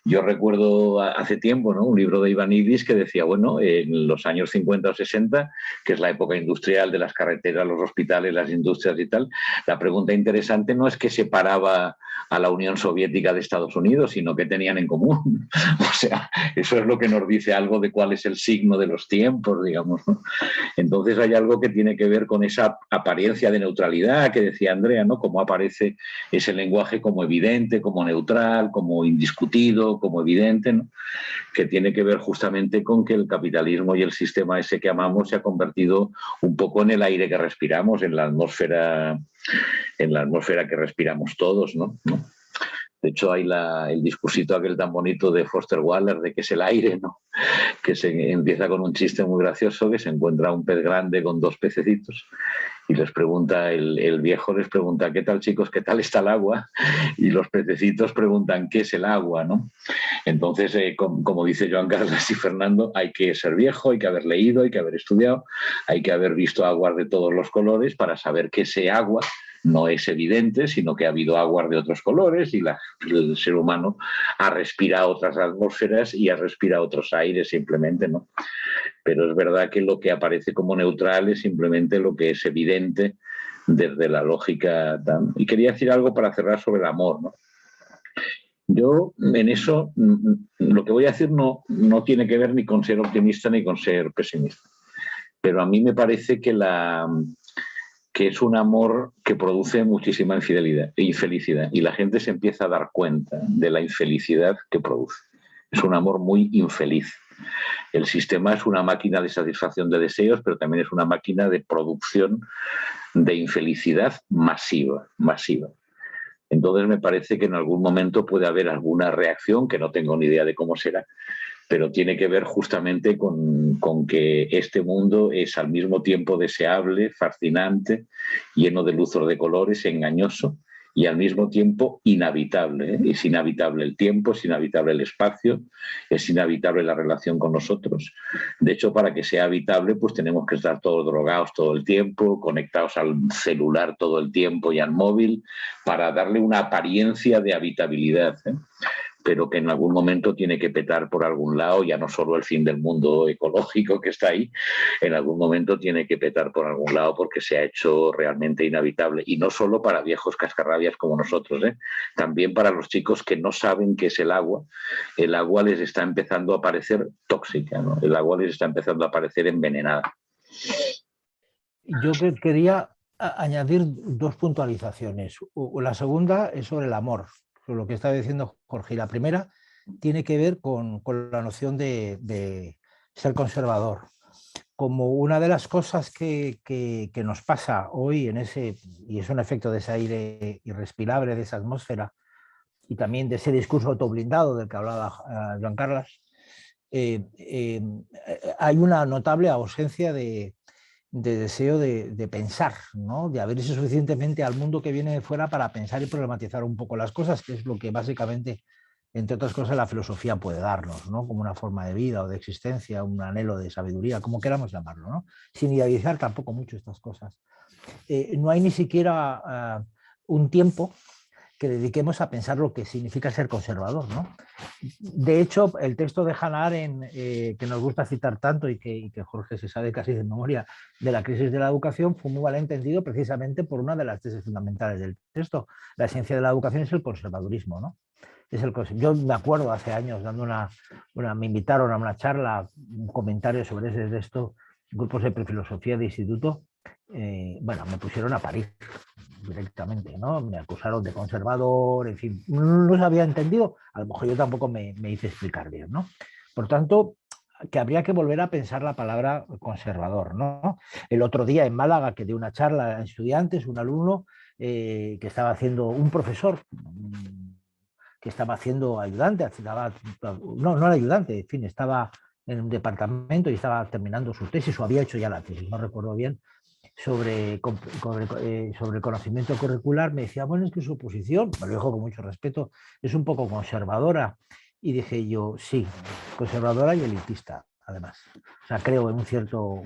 Yo recuerdo hace tiempo, ¿no?, un libro de Ivanides que decía, bueno, en los años 50 o 60, que es la época industrial de las carreteras, los hospitales, las industrias y tal, la pregunta interesante no es qué separaba a la Unión Soviética de Estados Unidos, sino qué tenían en común. O sea, eso es lo que nos dice algo de cuál es el signo de los tiempos, digamos, ¿no? Entonces hay algo que tiene que ver con esa apariencia de neutralidad que decía Andrea, ¿no? Cómo aparece ese lenguaje como evidente, como neutral, como indiscutido, como evidente, ¿no? Que tiene que ver justamente con que el capitalismo y el sistema ese que amamos se ha convertido un poco en el aire que respiramos, en la atmósfera que respiramos todos, ¿no? De hecho, hay el discursito aquel tan bonito de Foster Wallace de que es el aire, ¿no? Que se empieza con un chiste muy gracioso, que se encuentra un pez grande con dos pececitos y les pregunta, el viejo les pregunta, ¿qué tal, chicos? ¿Qué tal está el agua? Y los pececitos preguntan, ¿qué es el agua? ¿No? Entonces, como dice Joan Carles y Fernando, hay que ser viejo, hay que haber leído, hay que haber estudiado, hay que haber visto aguas de todos los colores para saber que ese agua no es evidente, sino que ha habido aguas de otros colores y el ser humano ha respirado otras atmósferas y ha respirado otros aires simplemente, ¿no? Pero es verdad que lo que aparece como neutral es simplemente lo que es evidente desde la lógica. Y quería decir algo para cerrar sobre el amor, ¿no? Yo en eso, lo que voy a decir no tiene que ver ni con ser optimista ni con ser pesimista, pero a mí me parece que es un amor que produce muchísima infelicidad y la gente se empieza a dar cuenta de la infelicidad que produce. Es un amor muy infeliz. El sistema es una máquina de satisfacción de deseos, pero también es una máquina de producción de infelicidad masiva. Entonces me parece que en algún momento puede haber alguna reacción, que no tengo ni idea de cómo será, pero tiene que ver justamente con que este mundo es al mismo tiempo deseable, fascinante, lleno de luzos de colores, engañoso y al mismo tiempo inhabitable, ¿eh? Es inhabitable el tiempo, es inhabitable el espacio, es inhabitable la relación con nosotros. De hecho, para que sea habitable, pues tenemos que estar todos drogados todo el tiempo, conectados al celular todo el tiempo y al móvil, para darle una apariencia de habitabilidad, ¿eh? Pero que en algún momento tiene que petar por algún lado, ya no solo el fin del mundo ecológico que está ahí, en algún momento tiene que petar por algún lado porque se ha hecho realmente inhabitable. Y no solo para viejos cascarrabias como nosotros, ¿eh? También para los chicos que no saben qué es el agua les está empezando a parecer tóxica, ¿no? El agua les está empezando a parecer envenenada. Yo quería añadir dos puntualizaciones. La segunda es sobre el amor, sobre lo que estaba diciendo Jorge. Y la primera tiene que ver con la noción de ser conservador. Como una de las cosas que nos pasa hoy y es un efecto de ese aire irrespirable, de esa atmósfera, y también de ese discurso autoblindado del que hablaba Joan Carles, hay una notable ausencia de deseo de pensar, ¿no? De abrirse suficientemente al mundo que viene de fuera para pensar y problematizar un poco las cosas, que es lo que básicamente, entre otras cosas, la filosofía puede darnos, ¿no? Como una forma de vida o de existencia, un anhelo de sabiduría, como queramos llamarlo, ¿no? Sin idealizar tampoco mucho estas cosas. No hay ni siquiera un tiempo que dediquemos a pensar lo que significa ser conservador, ¿no? De hecho, el texto de Hannah Arendt, que nos gusta citar tanto y que Jorge se sabe casi de memoria, de la crisis de la educación, fue muy mal entendido precisamente por una de las tesis fundamentales del texto. La esencia de la educación es el conservadurismo, ¿no? Yo me acuerdo hace años dando me invitaron a una charla, un comentario sobre ese texto, grupos de prefilosofía de instituto, bueno, me pusieron a parir directamente, ¿no? Me acusaron de conservador, en fin, no se había entendido, a lo mejor yo tampoco me hice explicar bien, ¿no? Por tanto, que habría que volver a pensar la palabra conservador, ¿no? El otro día en Málaga que di una charla a estudiantes, un alumno que estaba haciendo, un profesor que estaba haciendo ayudante, no era ayudante, en fin, estaba en un departamento y estaba terminando su tesis o había hecho ya la tesis, no recuerdo bien, sobre conocimiento curricular. Me decía, bueno, es que su posición, me lo dijo con mucho respeto, es un poco conservadora. Y dije yo, sí, conservadora y elitista, además. O sea, creo en un cierto...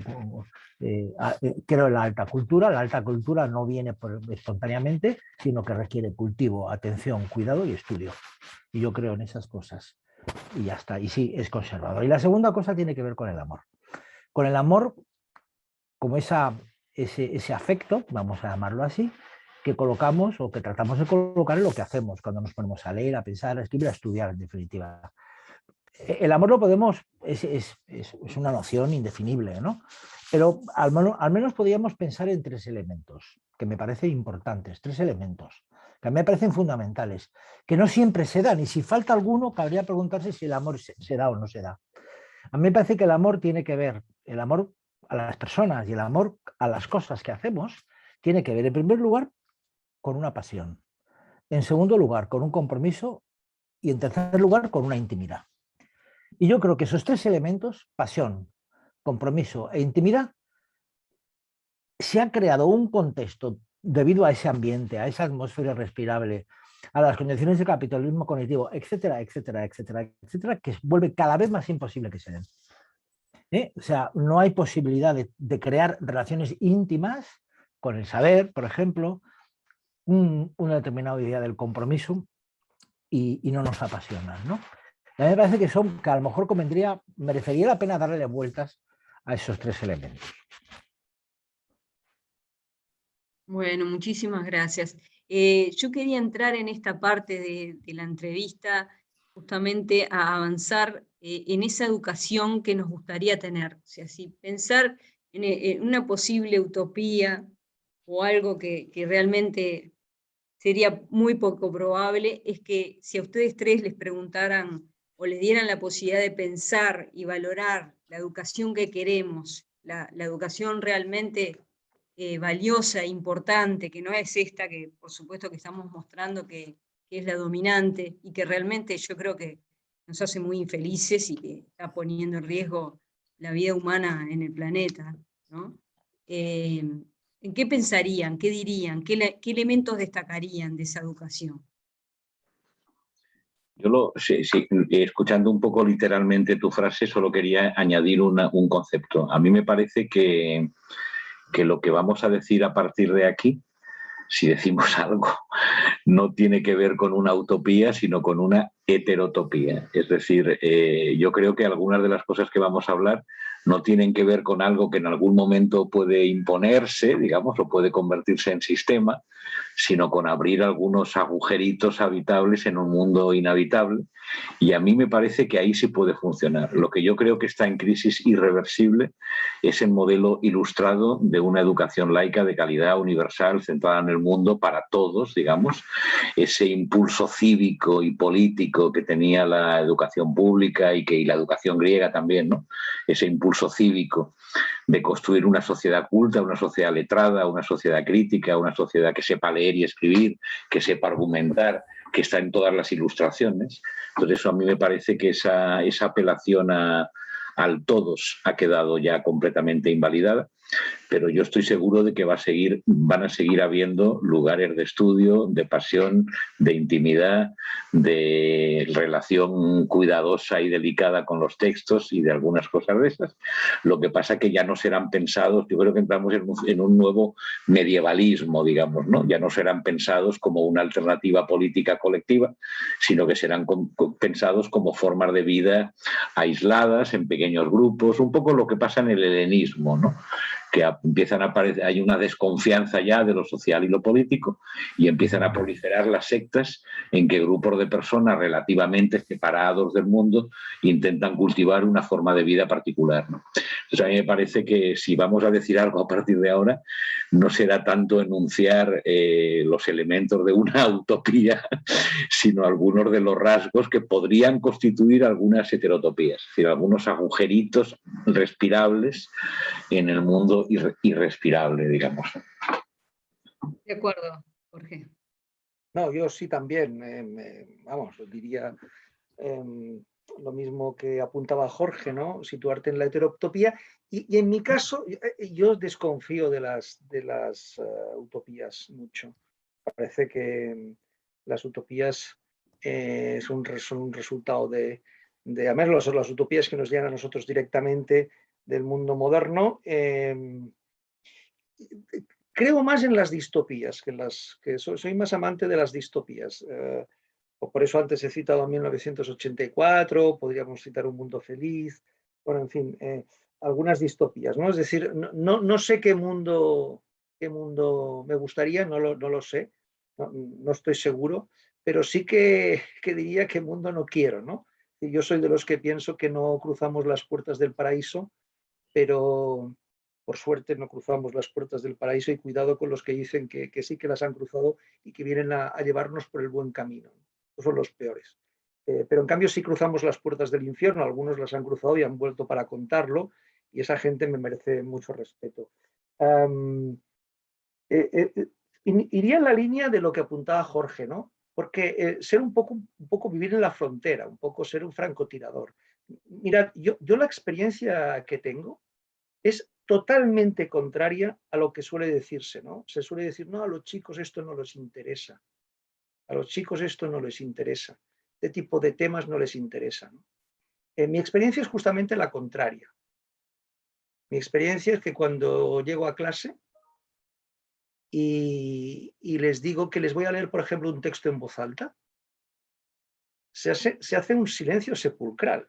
creo en la alta cultura. La alta cultura no viene espontáneamente, sino que requiere cultivo, atención, cuidado y estudio. Y yo creo en esas cosas. Y ya está. Y sí, es conservador. Y la segunda cosa tiene que ver con el amor. Con el amor, como ese afecto, vamos a llamarlo así, que colocamos o que tratamos de colocar en lo que hacemos cuando nos ponemos a leer, a pensar, a escribir, a estudiar, en definitiva. El amor lo podemos, es una noción indefinible, ¿no? Pero al menos podríamos pensar en tres elementos que me parecen importantes, tres elementos que a mí me parecen fundamentales, que no siempre se dan, y si falta alguno, cabría preguntarse si el amor se da o no se da. A mí me parece que el amor tiene que ver, el amor a las personas y el amor a las cosas que hacemos, tiene que ver, en primer lugar, con una pasión, en segundo lugar, con un compromiso y en tercer lugar, con una intimidad. Y yo creo que esos tres elementos, pasión, compromiso e intimidad, se ha creado un contexto debido a ese ambiente, a esa atmósfera respirable, a las condiciones de capitalismo cognitivo, etcétera, etcétera, etcétera, etcétera, que vuelve cada vez más imposible que se den. O sea, no hay posibilidad de crear relaciones íntimas con el saber, por ejemplo, una determinada idea del compromiso y no nos apasionan, ¿no? A mí me parece que a lo mejor merecería la pena darle vueltas a esos tres elementos. Bueno, muchísimas gracias. Yo quería entrar en esta parte de la entrevista justamente a avanzar en esa educación que nos gustaría tener. O sea, si pensar en una posible utopía o algo que realmente sería muy poco probable, es que si a ustedes tres les preguntaran o les dieran la posibilidad de pensar y valorar la educación que queremos, la educación realmente valiosa, importante, que no es esta que por supuesto que estamos mostrando que es la dominante y que realmente yo creo que nos hace muy infelices y que está poniendo en riesgo la vida humana en el planeta, ¿no? ¿En qué pensarían? ¿Qué dirían? ¿Qué elementos destacarían de esa educación? Yo sí, escuchando un poco literalmente tu frase, solo quería añadir un concepto. A mí me parece que lo que vamos a decir a partir de aquí, si decimos algo, no tiene que ver con una utopía, sino con una heterotopía. Es decir, yo creo que algunas de las cosas que vamos a hablar no tienen que ver con algo que en algún momento puede imponerse, digamos, o puede convertirse en sistema, sino con abrir algunos agujeritos habitables en un mundo inhabitable. Y a mí me parece que ahí sí puede funcionar. Lo que yo creo que está en crisis irreversible es el modelo ilustrado de una educación laica de calidad universal, centrada en el mundo para todos, digamos. Ese impulso cívico y político que tenía la educación pública y la educación griega también, ¿no? Ese impulso cívico de construir una sociedad culta, una sociedad letrada, una sociedad crítica, una sociedad que sepa leer y escribir, que sepa argumentar, que está en todas las ilustraciones. Entonces eso a mí me parece que esa apelación al todos ha quedado ya completamente invalidada, pero yo estoy seguro de que van a seguir habiendo lugares de estudio, de pasión, de intimidad, de relación cuidadosa y delicada con los textos y de algunas cosas de esas. Lo que pasa es que ya no serán pensados, yo creo que entramos en un nuevo medievalismo, digamos, ¿no? Ya no serán pensados como una alternativa política colectiva, sino que serán pensados como formas de vida aisladas, en pequeños grupos, un poco lo que pasa en el helenismo, ¿no? Que empiezan a aparecer, hay una desconfianza ya de lo social y lo político y empiezan a proliferar las sectas en que grupos de personas relativamente separados del mundo intentan cultivar una forma de vida particular, ¿no? Entonces a mí me parece que si vamos a decir algo a partir de ahora, no será tanto enunciar los elementos de una utopía, sino algunos de los rasgos que podrían constituir algunas heterotopías, es decir, algunos agujeritos respirables en el mundo irrespirable, digamos. De acuerdo, Jorge. No, yo sí también, vamos, diría lo mismo que apuntaba Jorge, ¿no? Situarte en la heterotopía. Y en mi caso, yo desconfío de las utopías mucho. Parece que las utopías son un resultado además las utopías que nos llegan a nosotros directamente del mundo moderno. Creo más en las distopías, que soy más amante de las distopías. Por eso antes he citado a 1984, podríamos citar Un mundo feliz, bueno, en fin, algunas distopías, ¿no? Es decir, no sé qué mundo me gustaría, no lo sé, no estoy seguro, pero sí que diría qué mundo no quiero, ¿no? Y yo soy de los que pienso que no cruzamos las puertas del paraíso, pero por suerte no cruzamos las puertas del paraíso, y cuidado con los que dicen que sí que las han cruzado y que vienen a llevarnos por el buen camino. Esos son los peores. Pero en cambio sí cruzamos las puertas del infierno, algunos las han cruzado y han vuelto para contarlo, y esa gente me merece mucho respeto. Iría en la línea de lo que apuntaba Jorge, ¿no? Porque ser un poco vivir en la frontera, un poco ser un francotirador. Mirad, yo la experiencia que tengo es totalmente contraria a lo que suele decirse, ¿no? Se suele decir, no, a los chicos esto no les interesa. A los chicos esto no les interesa. Este tipo de temas no les interesa, ¿no? Mi experiencia es justamente la contraria. Mi experiencia es que cuando llego a clase y les digo que les voy a leer, por ejemplo, un texto en voz alta, se hace un silencio sepulcral.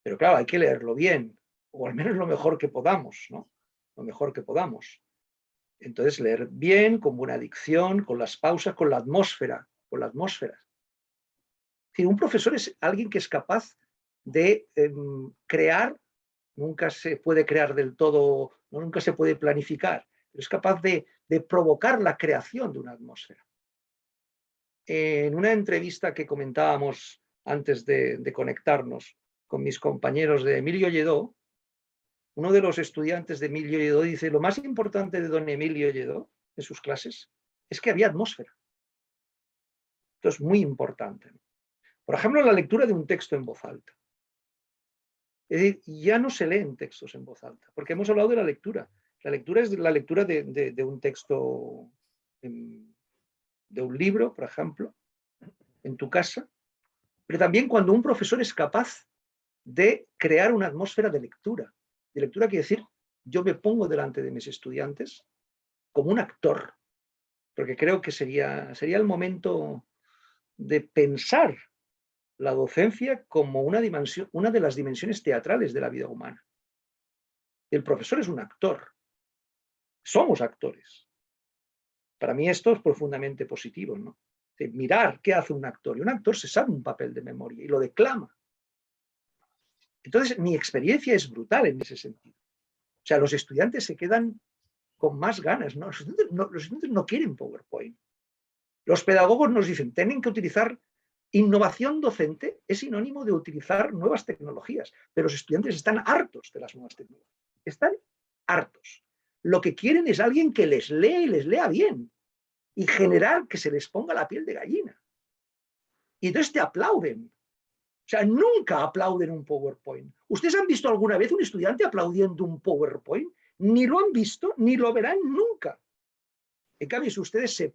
Pero claro, hay que leerlo bien, o al menos lo mejor que podamos, ¿no? Lo mejor que podamos. Entonces, leer bien, con buena dicción, con las pausas, con la atmósfera, con la atmósfera. Es decir, un profesor es alguien que es capaz de crear, nunca se puede crear del todo, nunca se puede planificar, pero es capaz de provocar la creación de una atmósfera. En una entrevista que comentábamos antes de conectarnos con mis compañeros de Emilio Lledó, uno de los estudiantes de Emilio Lledó dice, lo más importante de don Emilio Lledó en sus clases es que había atmósfera. Esto es muy importante. Por ejemplo, la lectura de un texto en voz alta. Es decir, ya no se leen textos en voz alta, porque hemos hablado de la lectura. La lectura es la lectura de un texto, de un libro, por ejemplo, en tu casa, pero también cuando un profesor es capaz de crear una atmósfera de lectura. De lectura quiere decir, yo me pongo delante de mis estudiantes como un actor, porque creo que sería el momento de pensar la docencia como una de las dimensiones teatrales de la vida humana. El profesor es un actor. Somos actores. Para mí esto es profundamente positivo, ¿no? De mirar qué hace un actor. Y un actor se sabe un papel de memoria y lo declama. Entonces, mi experiencia es brutal en ese sentido. O sea, los estudiantes se quedan con más ganas, ¿no? Los estudiantes no quieren PowerPoint. Los pedagogos nos dicen, tienen que utilizar innovación docente, es sinónimo de utilizar nuevas tecnologías, pero los estudiantes están hartos de las nuevas tecnologías. Están hartos. Lo que quieren es alguien que les lea y les lea bien y generar que se les ponga la piel de gallina. Y entonces te aplauden. O sea, nunca aplauden un PowerPoint. ¿Ustedes han visto alguna vez un estudiante aplaudiendo un PowerPoint? Ni lo han visto, ni lo verán nunca. En cambio, si ustedes se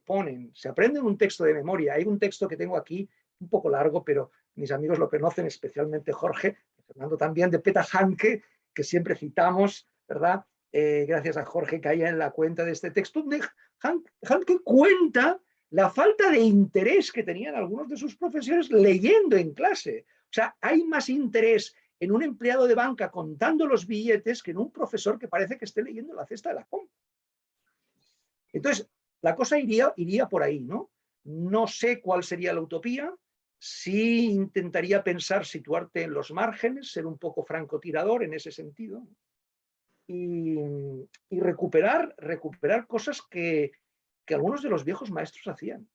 aprenden un texto de memoria, hay un texto que tengo aquí, un poco largo, pero mis amigos lo conocen, especialmente Jorge, Fernando también, de Peta Handke, que siempre citamos, ¿verdad? Gracias a Jorge que haya en la cuenta de este texto. Handke cuenta la falta de interés que tenían algunos de sus profesores leyendo en clase. O sea, hay más interés en un empleado de banca contando los billetes que en un profesor que parece que esté leyendo la cesta de la compra. Entonces, la cosa iría por ahí, ¿no? No sé cuál sería la utopía. Sí intentaría pensar situarte en los márgenes, ser un poco francotirador en ese sentido y recuperar cosas que algunos de los viejos maestros hacían.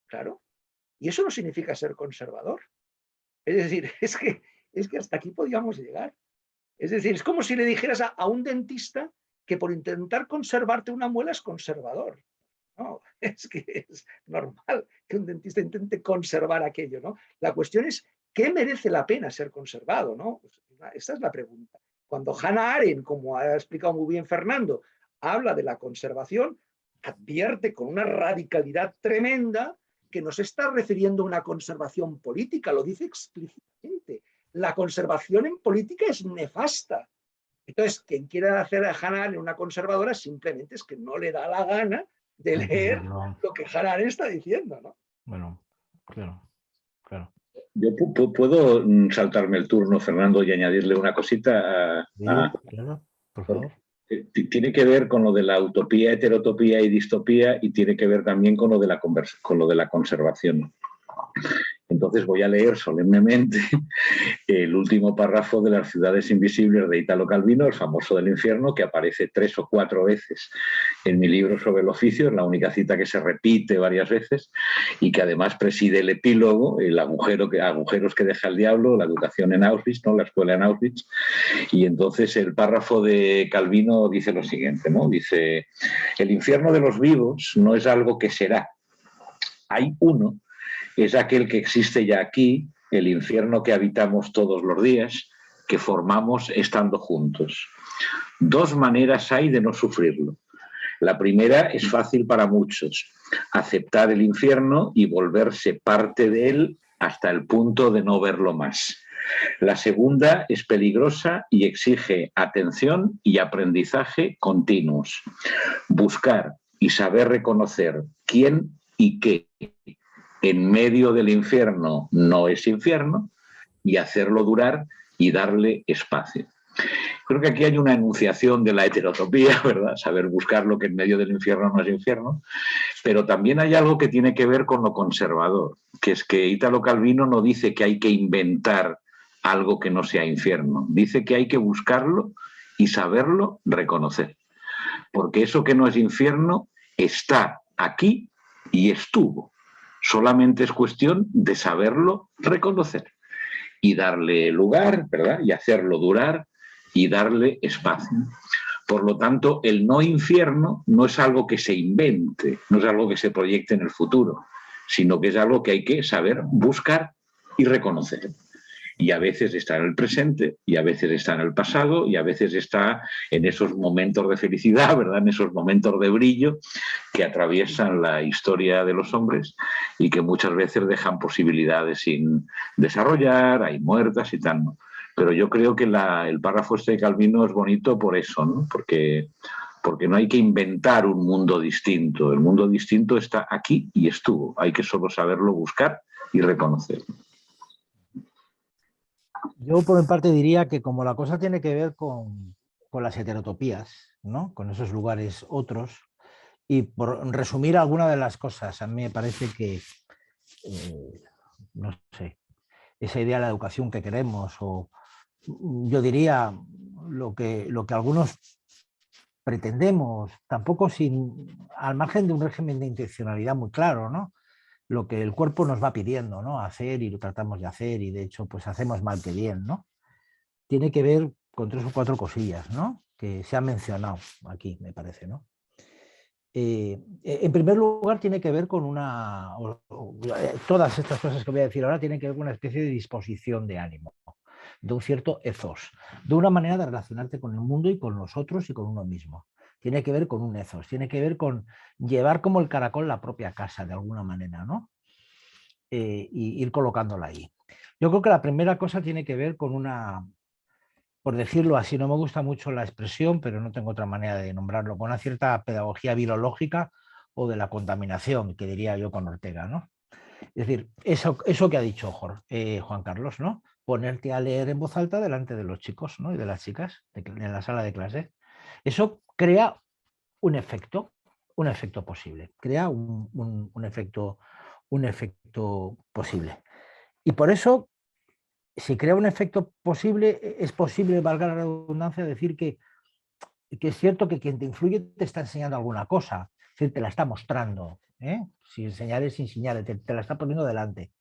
Claro. Y eso no significa ser conservador. Es decir, es que hasta aquí podíamos llegar. Es decir, es como si le dijeras a un dentista que por intentar conservarte una muela es conservador. No, es que es normal que un dentista intente conservar aquello, ¿no? La cuestión es, ¿qué merece la pena ser conservado, no? Esta es la pregunta. Cuando Hannah Arendt, como ha explicado muy bien Fernando, habla de la conservación, advierte con una radicalidad tremenda que no se está refiriendo a una conservación política, lo dice explícitamente. La conservación en política es nefasta. Entonces, quien quiera hacer a Hannah Arendt una conservadora simplemente es que no le da la gana de leer lo que Hannah Arendt está diciendo, ¿no? Bueno, claro. Yo puedo saltarme el turno, Fernando, y añadirle una cosita Claro, por favor. Tiene que ver con lo de la utopía, heterotopía y distopía, y tiene que ver también con lo de la conservación. Entonces voy a leer solemnemente el último párrafo de Las ciudades invisibles de Italo Calvino, el famoso del infierno, que aparece 3 o 4 veces en mi libro sobre el oficio, es la única cita que se repite varias veces y que además preside el epílogo, el agujeros que deja el diablo, la educación en Auschwitz, ¿no? La escuela en Auschwitz. Y entonces el párrafo de Calvino dice lo siguiente, ¿no? Dice, el infierno de los vivos no es algo que será, hay uno, es aquel que existe ya aquí, el infierno que habitamos todos los días, que formamos estando juntos. 2 maneras hay de no sufrirlo. La primera es fácil para muchos, aceptar el infierno y volverse parte de él hasta el punto de no verlo más. La segunda es peligrosa y exige atención y aprendizaje continuos. Buscar y saber reconocer quién y qué en medio del infierno no es infierno y hacerlo durar y darle espacio. Creo que aquí hay una enunciación de la heterotopía, ¿verdad? Saber buscar lo que en medio del infierno no es infierno, pero también hay algo que tiene que ver con lo conservador, que es que Italo Calvino no dice que hay que inventar algo que no sea infierno, dice que hay que buscarlo y saberlo reconocer, porque eso que no es infierno está aquí y estuvo. Solamente es cuestión de saberlo reconocer y darle lugar, ¿verdad? Y hacerlo durar y darle espacio. Por lo tanto, el no infierno no es algo que se invente, no es algo que se proyecte en el futuro, sino que es algo que hay que saber buscar y reconocer. Y a veces está en el presente, y a veces está en el pasado, y a veces está en esos momentos de felicidad, ¿verdad? En esos momentos de brillo que atraviesan la historia de los hombres y que muchas veces dejan posibilidades sin desarrollar, hay muertas y tal, ¿no? Pero yo creo que el párrafo este de Calvino es bonito por eso, ¿no? Porque no hay que inventar un mundo distinto. El mundo distinto está aquí y estuvo. Hay que solo saberlo buscar y reconocerlo. Yo por mi parte diría que como la cosa tiene que ver con las heterotopías, ¿no? Con esos lugares otros, Y por resumir alguna de las cosas, a mí me parece que, no sé, esa idea de la educación que queremos, o yo diría lo que algunos pretendemos, tampoco al margen de un régimen de intencionalidad muy claro, ¿no? Lo que el cuerpo nos va pidiendo, ¿no? Hacer, y lo tratamos de hacer, y de hecho pues hacemos mal que bien, ¿no? Tiene que ver con 3 o 4 cosillas, ¿no? Que se han mencionado aquí, me parece, ¿no? En primer lugar, tiene que ver con todas estas cosas que voy a decir ahora tienen que ver con una especie de disposición de ánimo, de un cierto ethos, de una manera de relacionarte con el mundo y con los otros y con uno mismo. Tiene que ver con un ethos, tiene que ver con llevar como el caracol la propia casa, de alguna manera, ¿no? Y ir colocándola ahí. Yo creo que la primera cosa tiene que ver con por decirlo así, no me gusta mucho la expresión, pero no tengo otra manera de nombrarlo, con una cierta pedagogía virológica o de la contaminación, que diría yo con Ortega, ¿no? Es decir, eso que ha dicho Juan Carlos, ¿no? Ponerte a leer en voz alta delante de los chicos, ¿no? Y de las chicas en la sala de clase. Eso crea un efecto posible, crea un efecto posible. Y por eso, si crea un efecto posible, es posible, valga la redundancia, decir que es cierto que quien te influye te está enseñando alguna cosa, es decir, te la está mostrando, ¿eh? Sin señales, sin señales, te la está poniendo delante.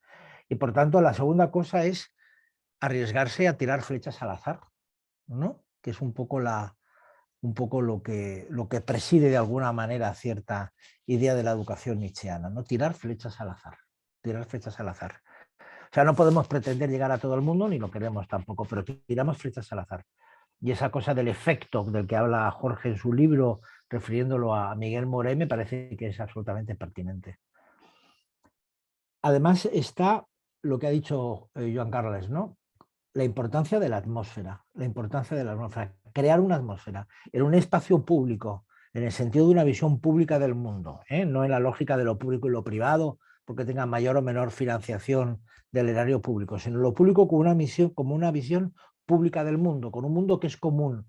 Y por tanto, la segunda cosa es arriesgarse a tirar flechas al azar, ¿no? Que es un poco lo que preside de alguna manera cierta idea de la educación nietzscheana, ¿no? Tirar flechas al azar, tirar flechas al azar. O sea, no podemos pretender llegar a todo el mundo, ni lo queremos tampoco, pero tiramos flechas al azar. Y esa cosa del efecto del que habla Jorge en su libro, refiriéndolo a Miguel Moré, me parece que es absolutamente pertinente. Además está lo que ha dicho Joan Carles, ¿no? La importancia de la atmósfera, crear una atmósfera en un espacio público, en el sentido de una visión pública del mundo, ¿eh? No en la lógica de lo público y lo privado, porque tenga mayor o menor financiación del erario público, sino lo público como una visión pública del mundo, con un mundo que es común,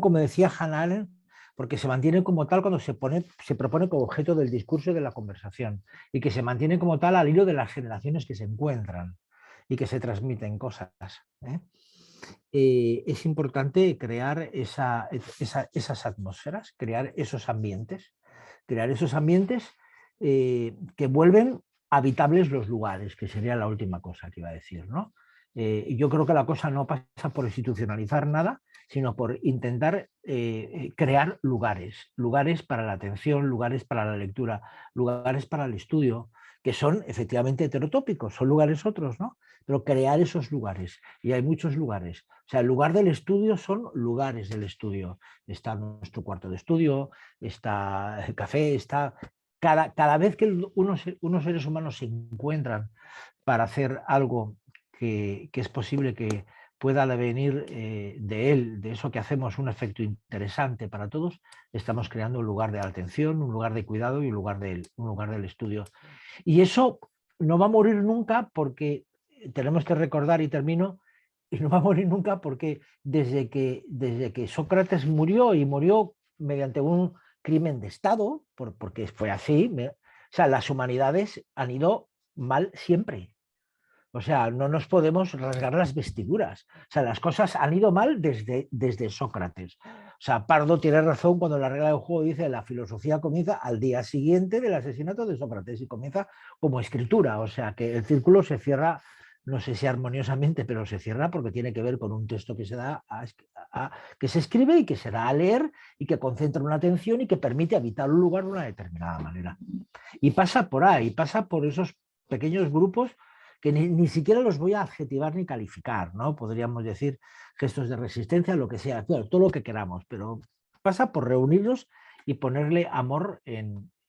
como decía Hannah Arendt, porque se mantiene como tal cuando se propone como objeto del discurso y de la conversación, y que se mantiene como tal al hilo de las generaciones que se encuentran y que se transmiten cosas, ¿eh? Es importante crear esas atmósferas, crear esos ambientes que vuelven habitables los lugares, que sería la última cosa que iba a decir, ¿no? Yo creo que la cosa no pasa por institucionalizar nada, sino por intentar crear lugares para la atención, lugares para la lectura, lugares para el estudio, que son efectivamente heterotópicos, son lugares otros, ¿no? Pero crear esos lugares, y hay muchos lugares. O sea, el lugar del estudio son lugares del estudio. Está nuestro cuarto de estudio, está el café, está... Cada vez que unos seres humanos se encuentran para hacer algo que es posible que pueda devenir de eso que hacemos un efecto interesante para todos, estamos creando un lugar de atención, un lugar de cuidado y un lugar del estudio. Y eso no va a morir nunca, porque tenemos que recordar, y termino, y no va a morir nunca porque desde que Sócrates murió, y murió mediante un crimen de Estado, porque fue así, o sea, las humanidades han ido mal siempre. O sea, no nos podemos rasgar las vestiduras. O sea, las cosas han ido mal desde Sócrates. O sea, Pardo tiene razón cuando la regla del juego dice la filosofía comienza al día siguiente del asesinato de Sócrates y comienza como escritura. O sea, que el círculo se cierra, no sé si armoniosamente, pero se cierra porque tiene que ver con un texto que se da que se escribe y que se da a leer y que concentra una atención y que permite habitar un lugar de una determinada manera. Y pasa por ahí, pasa por esos pequeños grupos que ni siquiera los voy a adjetivar ni calificar, ¿no? Podríamos decir gestos de resistencia, lo que sea, claro, todo lo que queramos, pero pasa por reunirnos y ponerle amor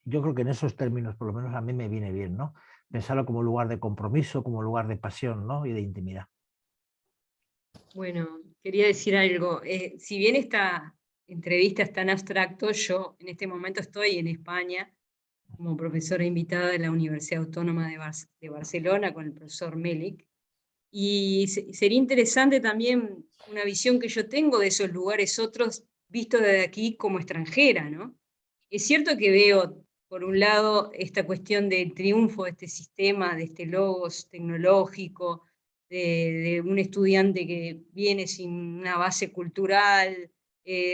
yo creo que en esos términos, por lo menos a mí me viene bien, ¿no? Pensarlo como lugar de compromiso, como lugar de pasión, ¿no? Y de intimidad. Bueno, quería decir algo. Si bien esta entrevista es tan abstracto, yo en este momento estoy en España como profesora invitada de la Universidad Autónoma de Barcelona con el profesor Melik. Y sería interesante también una visión que yo tengo de esos lugares otros, visto desde aquí como extranjera, ¿no? Es cierto que veo, por un lado, esta cuestión del triunfo de este sistema, de este logos tecnológico, de un estudiante que viene sin una base cultural,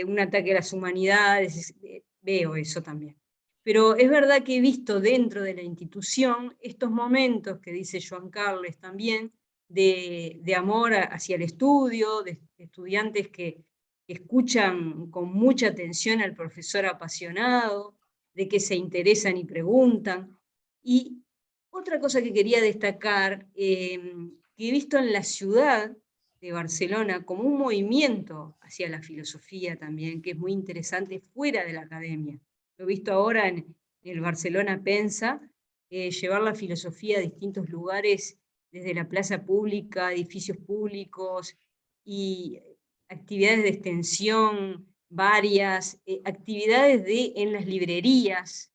un ataque a las humanidades, veo eso también. Pero es verdad que he visto dentro de la institución estos momentos que dice Joan Carles también, de amor hacia el estudio, de estudiantes que escuchan con mucha atención al profesor apasionado, de que se interesan y preguntan. Y otra cosa que quería destacar, que he visto en la ciudad de Barcelona como un movimiento hacia la filosofía también, que es muy interesante fuera de la academia. Lo he visto ahora en el Barcelona Pensa, llevar la filosofía a distintos lugares, desde la plaza pública, edificios públicos, y actividades de extensión varias, actividades en las librerías.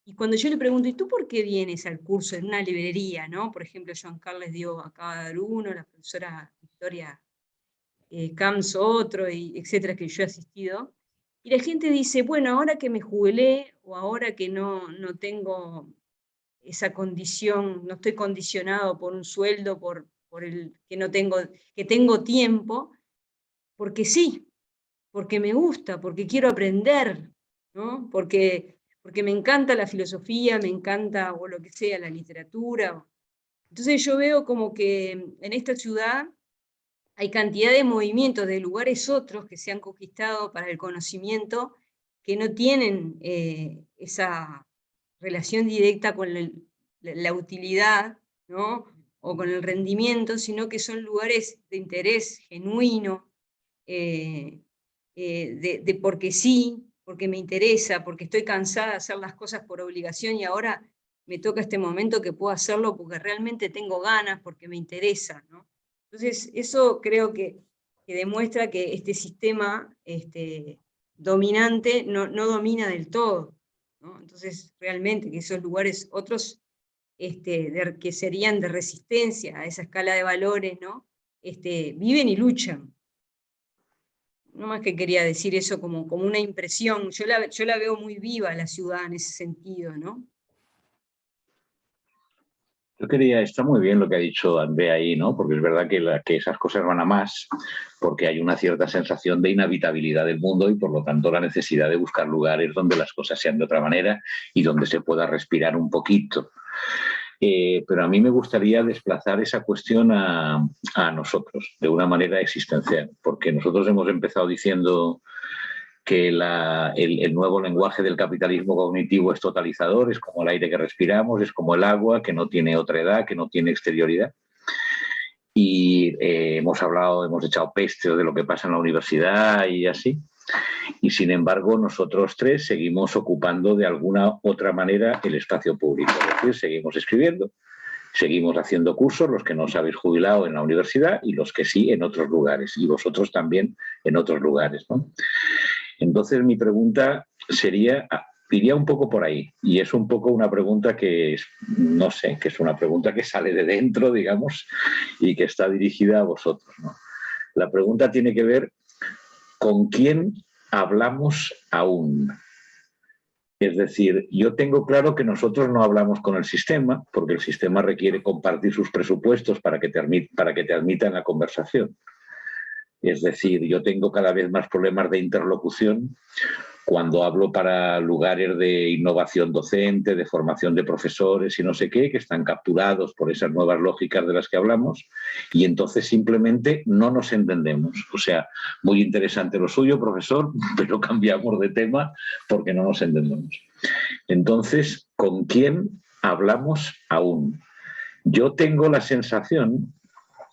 Y cuando yo le pregunto, ¿y tú por qué vienes al curso en una librería? ¿No? Por ejemplo, Joan Carles acaba de dar uno, la profesora Victoria Camps otro, y etcétera, que yo he asistido. Y la gente dice, bueno, ahora que me jubilé, o ahora que no tengo esa condición, no estoy condicionado por un sueldo, por el que no tengo, que tengo tiempo, porque sí, porque me gusta, porque quiero aprender, ¿no? Porque me encanta la filosofía, me encanta, o lo que sea, la literatura. Entonces yo veo como que en esta ciudad hay cantidad de movimientos de lugares otros que se han conquistado para el conocimiento, que no tienen esa relación directa con la utilidad, ¿no? O con el rendimiento, sino que son lugares de interés genuino, de porque sí, porque me interesa, porque estoy cansada de hacer las cosas por obligación y ahora me toca este momento que puedo hacerlo porque realmente tengo ganas, porque me interesa, ¿no? Entonces, eso creo que demuestra que este sistema dominante no domina del todo, ¿no? Entonces, realmente, que esos lugares, otros que serían de resistencia a esa escala de valores, ¿no? Viven y luchan. No más que quería decir eso como una impresión. Yo la veo muy viva la ciudad en ese sentido, ¿no? Yo quería, está muy bien lo que ha dicho Andrea ahí, ¿no? Porque es verdad que esas cosas van a más, porque hay una cierta sensación de inhabitabilidad del mundo y por lo tanto la necesidad de buscar lugares donde las cosas sean de otra manera y donde se pueda respirar un poquito. Pero a mí me gustaría desplazar esa cuestión a nosotros, de una manera existencial, porque nosotros hemos empezado diciendo que el nuevo lenguaje del capitalismo cognitivo es totalizador, es como el aire que respiramos, es como el agua, que no tiene otra edad, que no tiene exterioridad. Y hemos echado pestes de lo que pasa en la universidad y así. Y sin embargo, nosotros tres seguimos ocupando de alguna otra manera el espacio público. Es decir, seguimos escribiendo, seguimos haciendo cursos, los que no os habéis jubilado en la universidad y los que sí en otros lugares. Y vosotros también en otros lugares, ¿no? Entonces mi pregunta sería, iría un poco por ahí, y es un poco una pregunta que es, no sé, que es una pregunta que sale de dentro, digamos, y que está dirigida a vosotros, ¿no? La pregunta tiene que ver con quién hablamos aún. Es decir, yo tengo claro que nosotros no hablamos con el sistema, porque el sistema requiere compartir sus presupuestos para que te admitan la conversación. Es decir, yo tengo cada vez más problemas de interlocución cuando hablo para lugares de innovación docente, de formación de profesores y no sé qué, que están capturados por esas nuevas lógicas de las que hablamos, y entonces simplemente no nos entendemos. O sea, muy interesante lo suyo, profesor, pero cambiamos de tema porque no nos entendemos. Entonces, ¿con quién hablamos aún? Yo tengo la sensación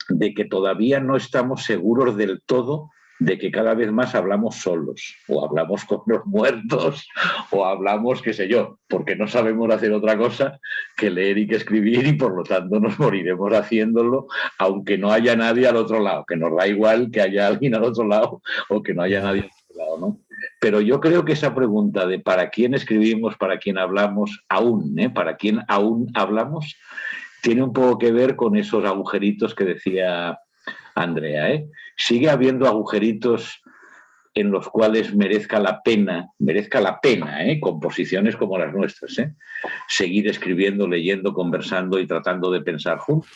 de que todavía no estamos seguros del todo de que cada vez más hablamos solos, o hablamos con los muertos, o hablamos, qué sé yo, porque no sabemos hacer otra cosa que leer y que escribir, y por lo tanto nos moriremos haciéndolo, aunque no haya nadie al otro lado, que nos da igual que haya alguien al otro lado o que no haya nadie al otro lado, ¿no? Pero yo creo que esa pregunta de para quién escribimos, para quién hablamos, aún, para quién aún hablamos, tiene un poco que ver con esos agujeritos que decía Andrea, ¿eh? Sigue habiendo agujeritos en los cuales merezca la pena, composiciones como las nuestras, seguir escribiendo, leyendo, conversando y tratando de pensar juntos,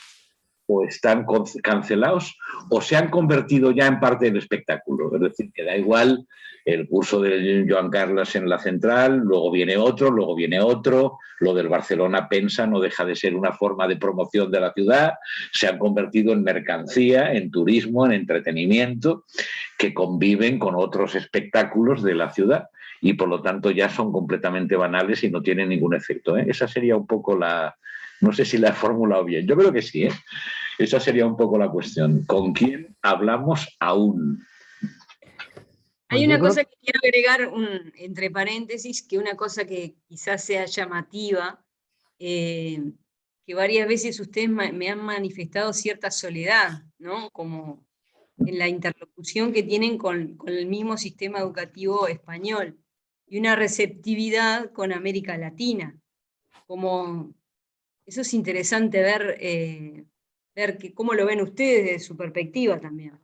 o están cancelados o se han convertido ya en parte del espectáculo. Es decir, que da igual el curso de Joan Carles en la Central, luego viene otro, lo del Barcelona Pensa no deja de ser una forma de promoción de la ciudad, se han convertido en mercancía, en turismo, en entretenimiento, que conviven con otros espectáculos de la ciudad y por lo tanto ya son completamente banales y no tienen ningún efecto. Esa sería un poco la... No sé si la he formulado bien, yo creo que sí. Esa sería un poco la cuestión. ¿Con quién hablamos aún? Hay una cosa que quiero agregar entre paréntesis, que una cosa que quizás sea llamativa, que varias veces ustedes me han manifestado cierta soledad, ¿no? Como en la interlocución que tienen con el mismo sistema educativo español, y una receptividad con América Latina. Como, eso es interesante ver cómo lo ven ustedes desde su perspectiva también.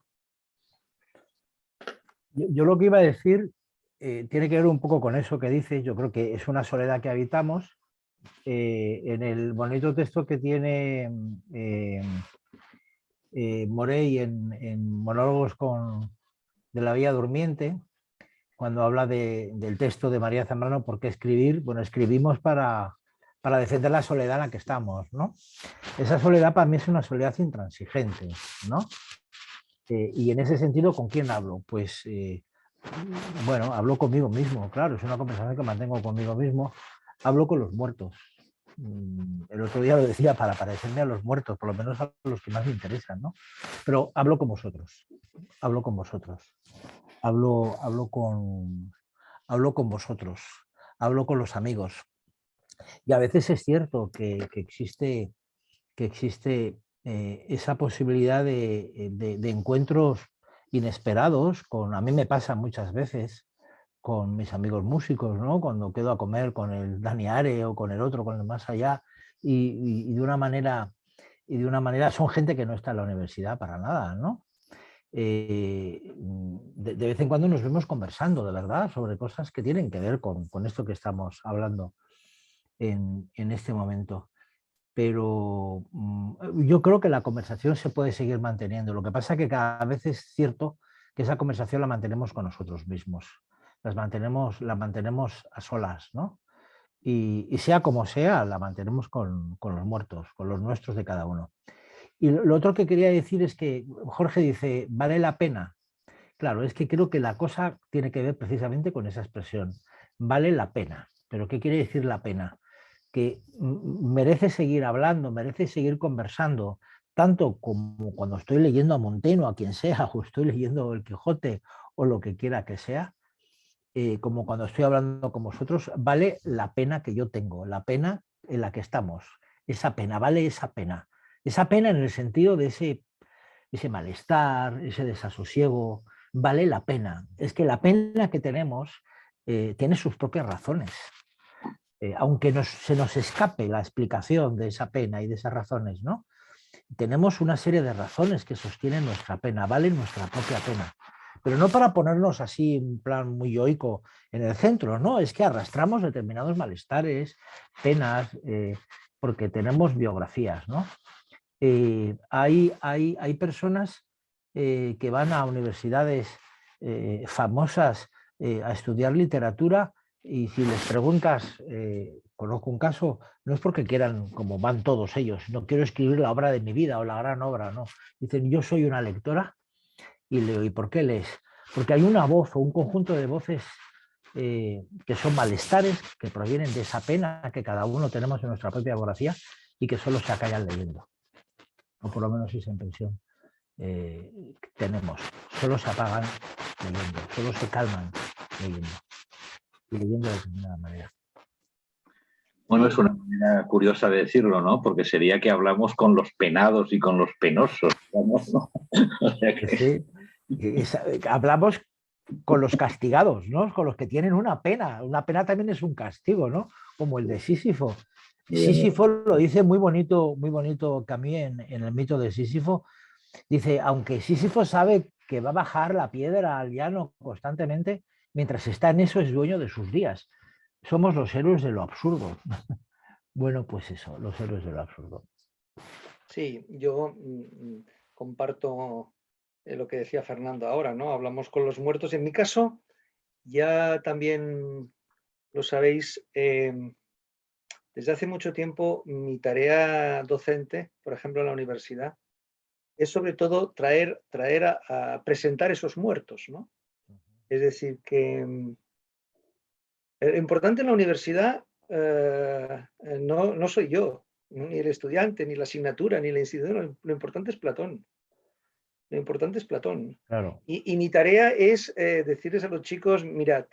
Yo lo que iba a decir tiene que ver un poco con eso que dices. Yo creo que es una soledad que habitamos. En el bonito texto que tiene Morey en Monólogos de la Bella Durmiente, cuando habla del texto de María Zambrano, ¿por qué escribir? Bueno, escribimos para defender la soledad en la que estamos, ¿no? Esa soledad para mí es una soledad intransigente, ¿no? Y en ese sentido, ¿con quién hablo? Pues, bueno, hablo conmigo mismo, claro, es una conversación que mantengo conmigo mismo. Hablo con los muertos. El otro día lo decía, para parecerme a los muertos, por lo menos a los que más me interesan, ¿no? Pero hablo con vosotros, hablo con vosotros, hablo con vosotros, hablo con los amigos. Y a veces es cierto que existe esa posibilidad de encuentros inesperados. A mí me pasa muchas veces con mis amigos músicos, ¿no? Cuando quedo a comer con el Dani Are o con el otro, con el más allá, y de una manera son gente que no está en la universidad para nada, ¿no? De vez en cuando nos vemos conversando, de verdad, sobre cosas que tienen que ver con esto que estamos hablando en este momento. Pero yo creo que la conversación se puede seguir manteniendo. Lo que pasa es que cada vez es cierto que esa conversación la mantenemos con nosotros mismos. La mantenemos a solas, ¿no? Y sea como sea, la mantenemos con los muertos, con los nuestros de cada uno. Y lo otro que quería decir es que Jorge dice, ¿vale la pena? Claro, es que creo que la cosa tiene que ver precisamente con esa expresión. Vale la pena. ¿Pero qué quiere decir la pena? Que merece seguir hablando, merece seguir conversando, tanto como cuando estoy leyendo a Montaigne o a quien sea, o estoy leyendo El Quijote o lo que quiera que sea, como cuando estoy hablando con vosotros. Vale la pena que yo tengo, la pena en la que estamos, esa pena, vale esa pena en el sentido de ese malestar, ese desasosiego, vale la pena. Es que la pena que tenemos tiene sus propias razones. Aunque se nos escape la explicación de esa pena y de esas razones, ¿no? Tenemos una serie de razones que sostienen nuestra pena, valen nuestra propia pena. Pero no para ponernos así en plan muy yoico en el centro, no, es que arrastramos determinados malestares, penas, porque tenemos biografías, ¿no? Hay personas que van a universidades famosas a estudiar literatura, y si les preguntas, conozco un caso, no es porque quieran, como van todos ellos, no quiero escribir la obra de mi vida o la gran obra, no. Dicen, yo soy una lectora y leo. ¿Y por qué lees? Porque hay una voz o un conjunto de voces que son malestares, que provienen de esa pena que cada uno tenemos en nuestra propia biografía y que solo se acallan leyendo. O por lo menos esa impresión tenemos. Solo se apagan leyendo, solo se calman leyendo. Y leyendo de determinada manera. Bueno, es una manera curiosa de decirlo, ¿no? Porque sería que hablamos con los penados y con los penosos, digamos, ¿no? O sea que... Sí, hablamos con los castigados, ¿no? Con los que tienen una pena. Una pena también es un castigo, ¿no? Como el de Sísifo. Sísifo lo dice muy bonito Camus en el mito de Sísifo. Dice, aunque Sísifo sabe que va a bajar la piedra al llano constantemente, mientras está en eso es dueño de sus días. Somos los héroes de lo absurdo. Bueno, pues eso, los héroes de lo absurdo. Sí, yo comparto lo que decía Fernando ahora, ¿no? Hablamos con los muertos. En mi caso, ya también lo sabéis, desde hace mucho tiempo mi tarea docente, por ejemplo en la universidad, es sobre todo traer a presentar esos muertos, ¿no? Es decir, que lo importante en la universidad no soy yo, ni el estudiante, ni la asignatura, ni la institución, lo importante es Platón. Lo importante es Platón. Claro. Y mi tarea es decirles a los chicos, mirad,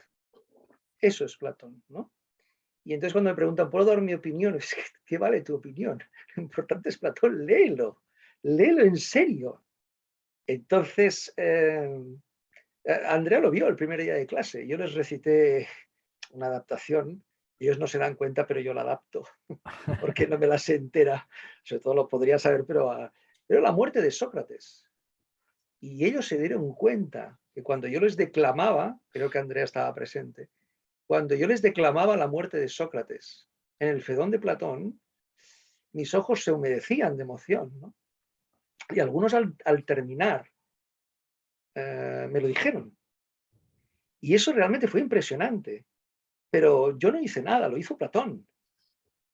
eso es Platón, ¿no? Y entonces cuando me preguntan, ¿puedo dar mi opinión? Es que, ¿qué vale tu opinión? Lo importante es Platón, léelo en serio. Entonces, Andrea lo vio el primer día de clase. Yo les recité una adaptación. Ellos no se dan cuenta, pero yo la adapto, porque no me la sé entera. Sobre todo lo podría saber, pero la muerte de Sócrates. Y ellos se dieron cuenta que cuando yo les declamaba, creo que Andrea estaba presente, cuando yo les declamaba la muerte de Sócrates en el Fedón de Platón, mis ojos se humedecían de emoción, ¿no? Y algunos al terminar me lo dijeron. Y eso realmente fue impresionante. Pero yo no hice nada, lo hizo Platón.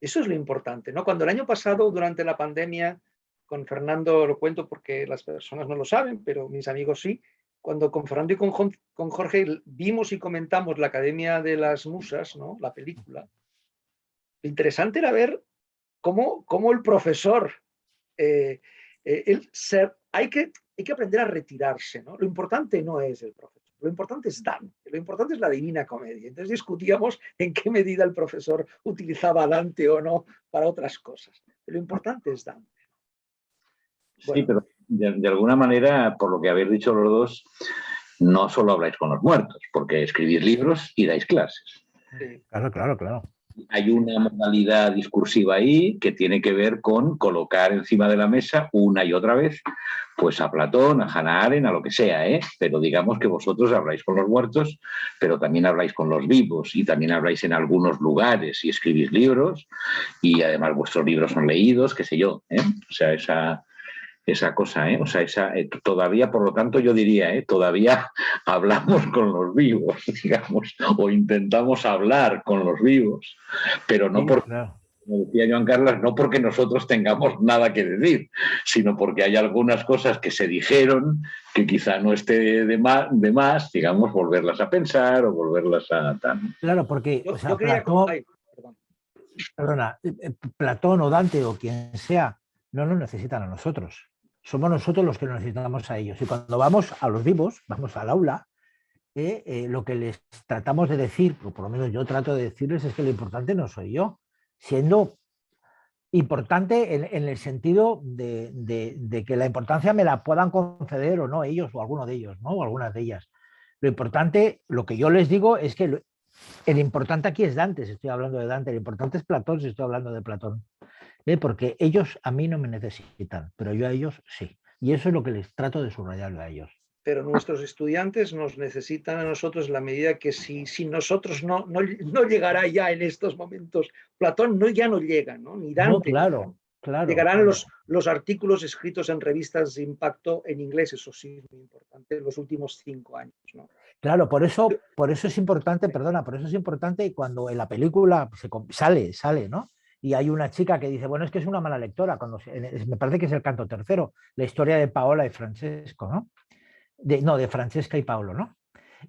Eso es lo importante, ¿no? Cuando el año pasado, durante la pandemia, con Fernando lo cuento porque las personas no lo saben, pero mis amigos sí, cuando con Fernando y con Jorge vimos y comentamos la Academia de las Musas, ¿no? La película, lo interesante era ver cómo el profesor, hay que aprender a retirarse, ¿no? Lo importante no es el profesor. Lo importante es Dante, lo importante es la Divina Comedia. Entonces discutíamos en qué medida el profesor utilizaba a Dante o no para otras cosas. Pero lo importante es Dante. Bueno. Sí, pero de alguna manera, por lo que habéis dicho los dos, no solo habláis con los muertos, porque escribís libros y dais clases. Sí. Claro. Hay una modalidad discursiva ahí que tiene que ver con colocar encima de la mesa una y otra vez pues a Platón, a Hannah Arendt, a lo que sea, ¿eh? Pero digamos que vosotros habláis con los muertos, pero también habláis con los vivos y también habláis en algunos lugares y escribís libros y además vuestros libros son leídos, qué sé yo, ¿eh? O sea, esa cosa, ¿eh? O sea, todavía, por lo tanto, yo diría, todavía hablamos con los vivos, digamos, o intentamos hablar con los vivos, pero no porque, como decía Joan Carlos, no porque nosotros tengamos nada que decir, sino porque hay algunas cosas que se dijeron que quizá no esté de más, digamos, volverlas a pensar o volverlas a... Claro, porque yo quería... Platón o Dante o quien sea, no nos necesitan a nosotros. Somos nosotros los que necesitamos a ellos. Y cuando vamos a los vivos, vamos al aula, lo que les tratamos de decir, o por lo menos yo trato de decirles, es que lo importante no soy yo, siendo importante en el sentido de que la importancia me la puedan conceder o no ellos o alguno de ellos, ¿no? O algunas de ellas. Lo importante, lo que yo les digo es que el importante aquí es Dante, si estoy hablando de Dante, el importante es Platón, si estoy hablando de Platón. Porque ellos a mí no me necesitan, pero yo a ellos sí. Y eso es lo que les trato de subrayarle a ellos. Pero nuestros estudiantes nos necesitan a nosotros en la medida que si nosotros no llegará ya en estos momentos, Platón ya no llega, ¿no? Ni Dante. No, claro. Llegarán los artículos escritos en revistas de impacto en inglés, eso sí es muy importante, en los últimos 5 años, ¿no? Claro, por eso es importante, por eso es importante cuando en la película sale, ¿no? Y hay una chica que dice, bueno, es que es una mala lectora, me parece que es el canto tercero, la historia de Paola y Francesco, ¿no? De Francesca y Paolo, ¿no?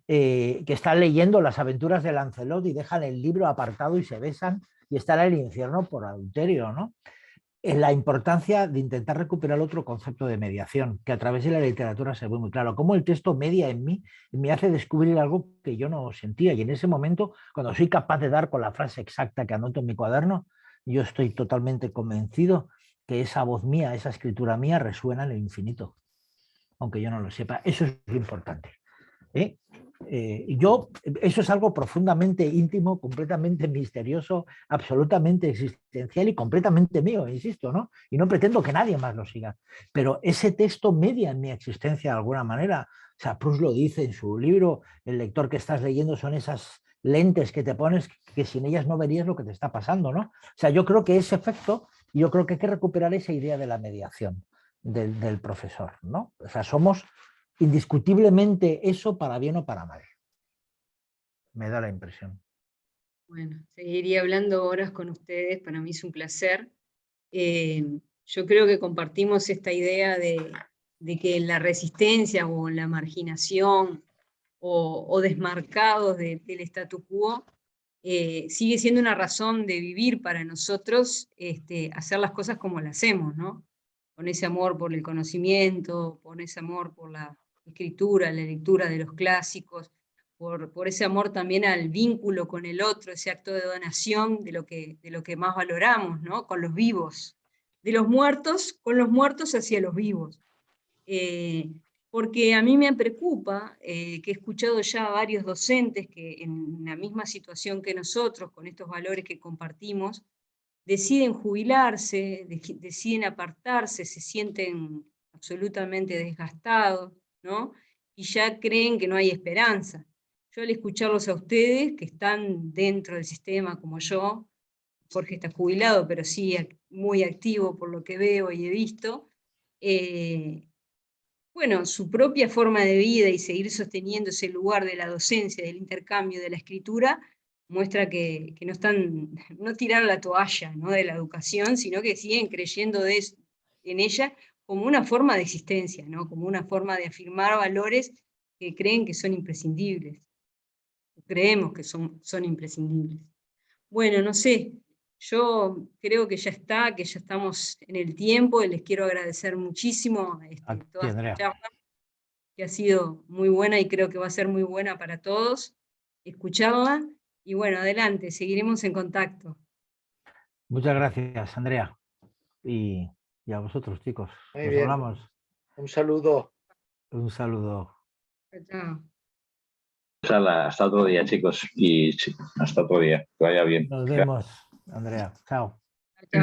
Que están leyendo las aventuras de Lancelot y dejan el libro apartado y se besan y están en el infierno por adulterio, ¿no? En la importancia de intentar recuperar otro concepto de mediación, que a través de la literatura se ve muy claro, cómo el texto media en mí y me hace descubrir algo que yo no sentía. Y en ese momento, cuando soy capaz de dar con la frase exacta que anoto en mi cuaderno, yo estoy totalmente convencido que esa voz mía, esa escritura mía resuena en el infinito, aunque yo no lo sepa. Eso es lo importante. Eso es algo profundamente íntimo, completamente misterioso, absolutamente existencial y completamente mío, insisto, ¿no? Y no pretendo que nadie más lo siga. Pero ese texto media en mi existencia de alguna manera. O sea, Proust lo dice en su libro, el lector que estás leyendo son esas lentes que te pones que sin ellas no verías lo que te está pasando, ¿no? O sea, yo creo que ese efecto, yo creo que hay que recuperar esa idea de la mediación del profesor, ¿no? O sea, somos indiscutiblemente eso para bien o para mal. Me da la impresión. Bueno, seguiría hablando horas con ustedes, para mí es un placer. Yo creo que compartimos esta idea de que la resistencia o la marginación o desmarcados del statu quo sigue siendo una razón de vivir para nosotros, hacer las cosas como las hacemos, ¿no? Con ese amor por el conocimiento, con ese amor por la escritura, la lectura de los clásicos, por ese amor también al vínculo con el otro, ese acto de donación de lo que más valoramos, ¿no? Con los vivos. De los muertos, con los muertos hacia los vivos. Porque a mí me preocupa que he escuchado ya a varios docentes que en la misma situación que nosotros, con estos valores que compartimos, deciden jubilarse, deciden apartarse, se sienten absolutamente desgastados, ¿no? Y ya creen que no hay esperanza. Yo al escucharlos a ustedes, que están dentro del sistema como yo, Jorge está jubilado, pero sí muy activo por lo que veo y he visto, bueno, su propia forma de vida y seguir sosteniendo ese lugar de la docencia, del intercambio, de la escritura, muestra que no están, no tiraron la toalla, ¿no?, de la educación, sino que siguen creyendo en ella como una forma de existencia, ¿no?, como una forma de afirmar valores que creen que son imprescindibles. Creemos que son imprescindibles. Bueno, no sé, yo creo que ya está, que ya estamos en el tiempo, y les quiero agradecer muchísimo toda esta charla, que ha sido muy buena y creo que va a ser muy buena para todos escucharla. Y bueno, adelante, seguiremos en contacto. Muchas gracias, Andrea. Y a vosotros, chicos. Muy Nos bien. hablamos. Un saludo. Un saludo. Chao. Hasta otro día, chicos. Y sí, hasta otro día. Que vaya bien. Nos vemos, Andrea. Chao. Chao.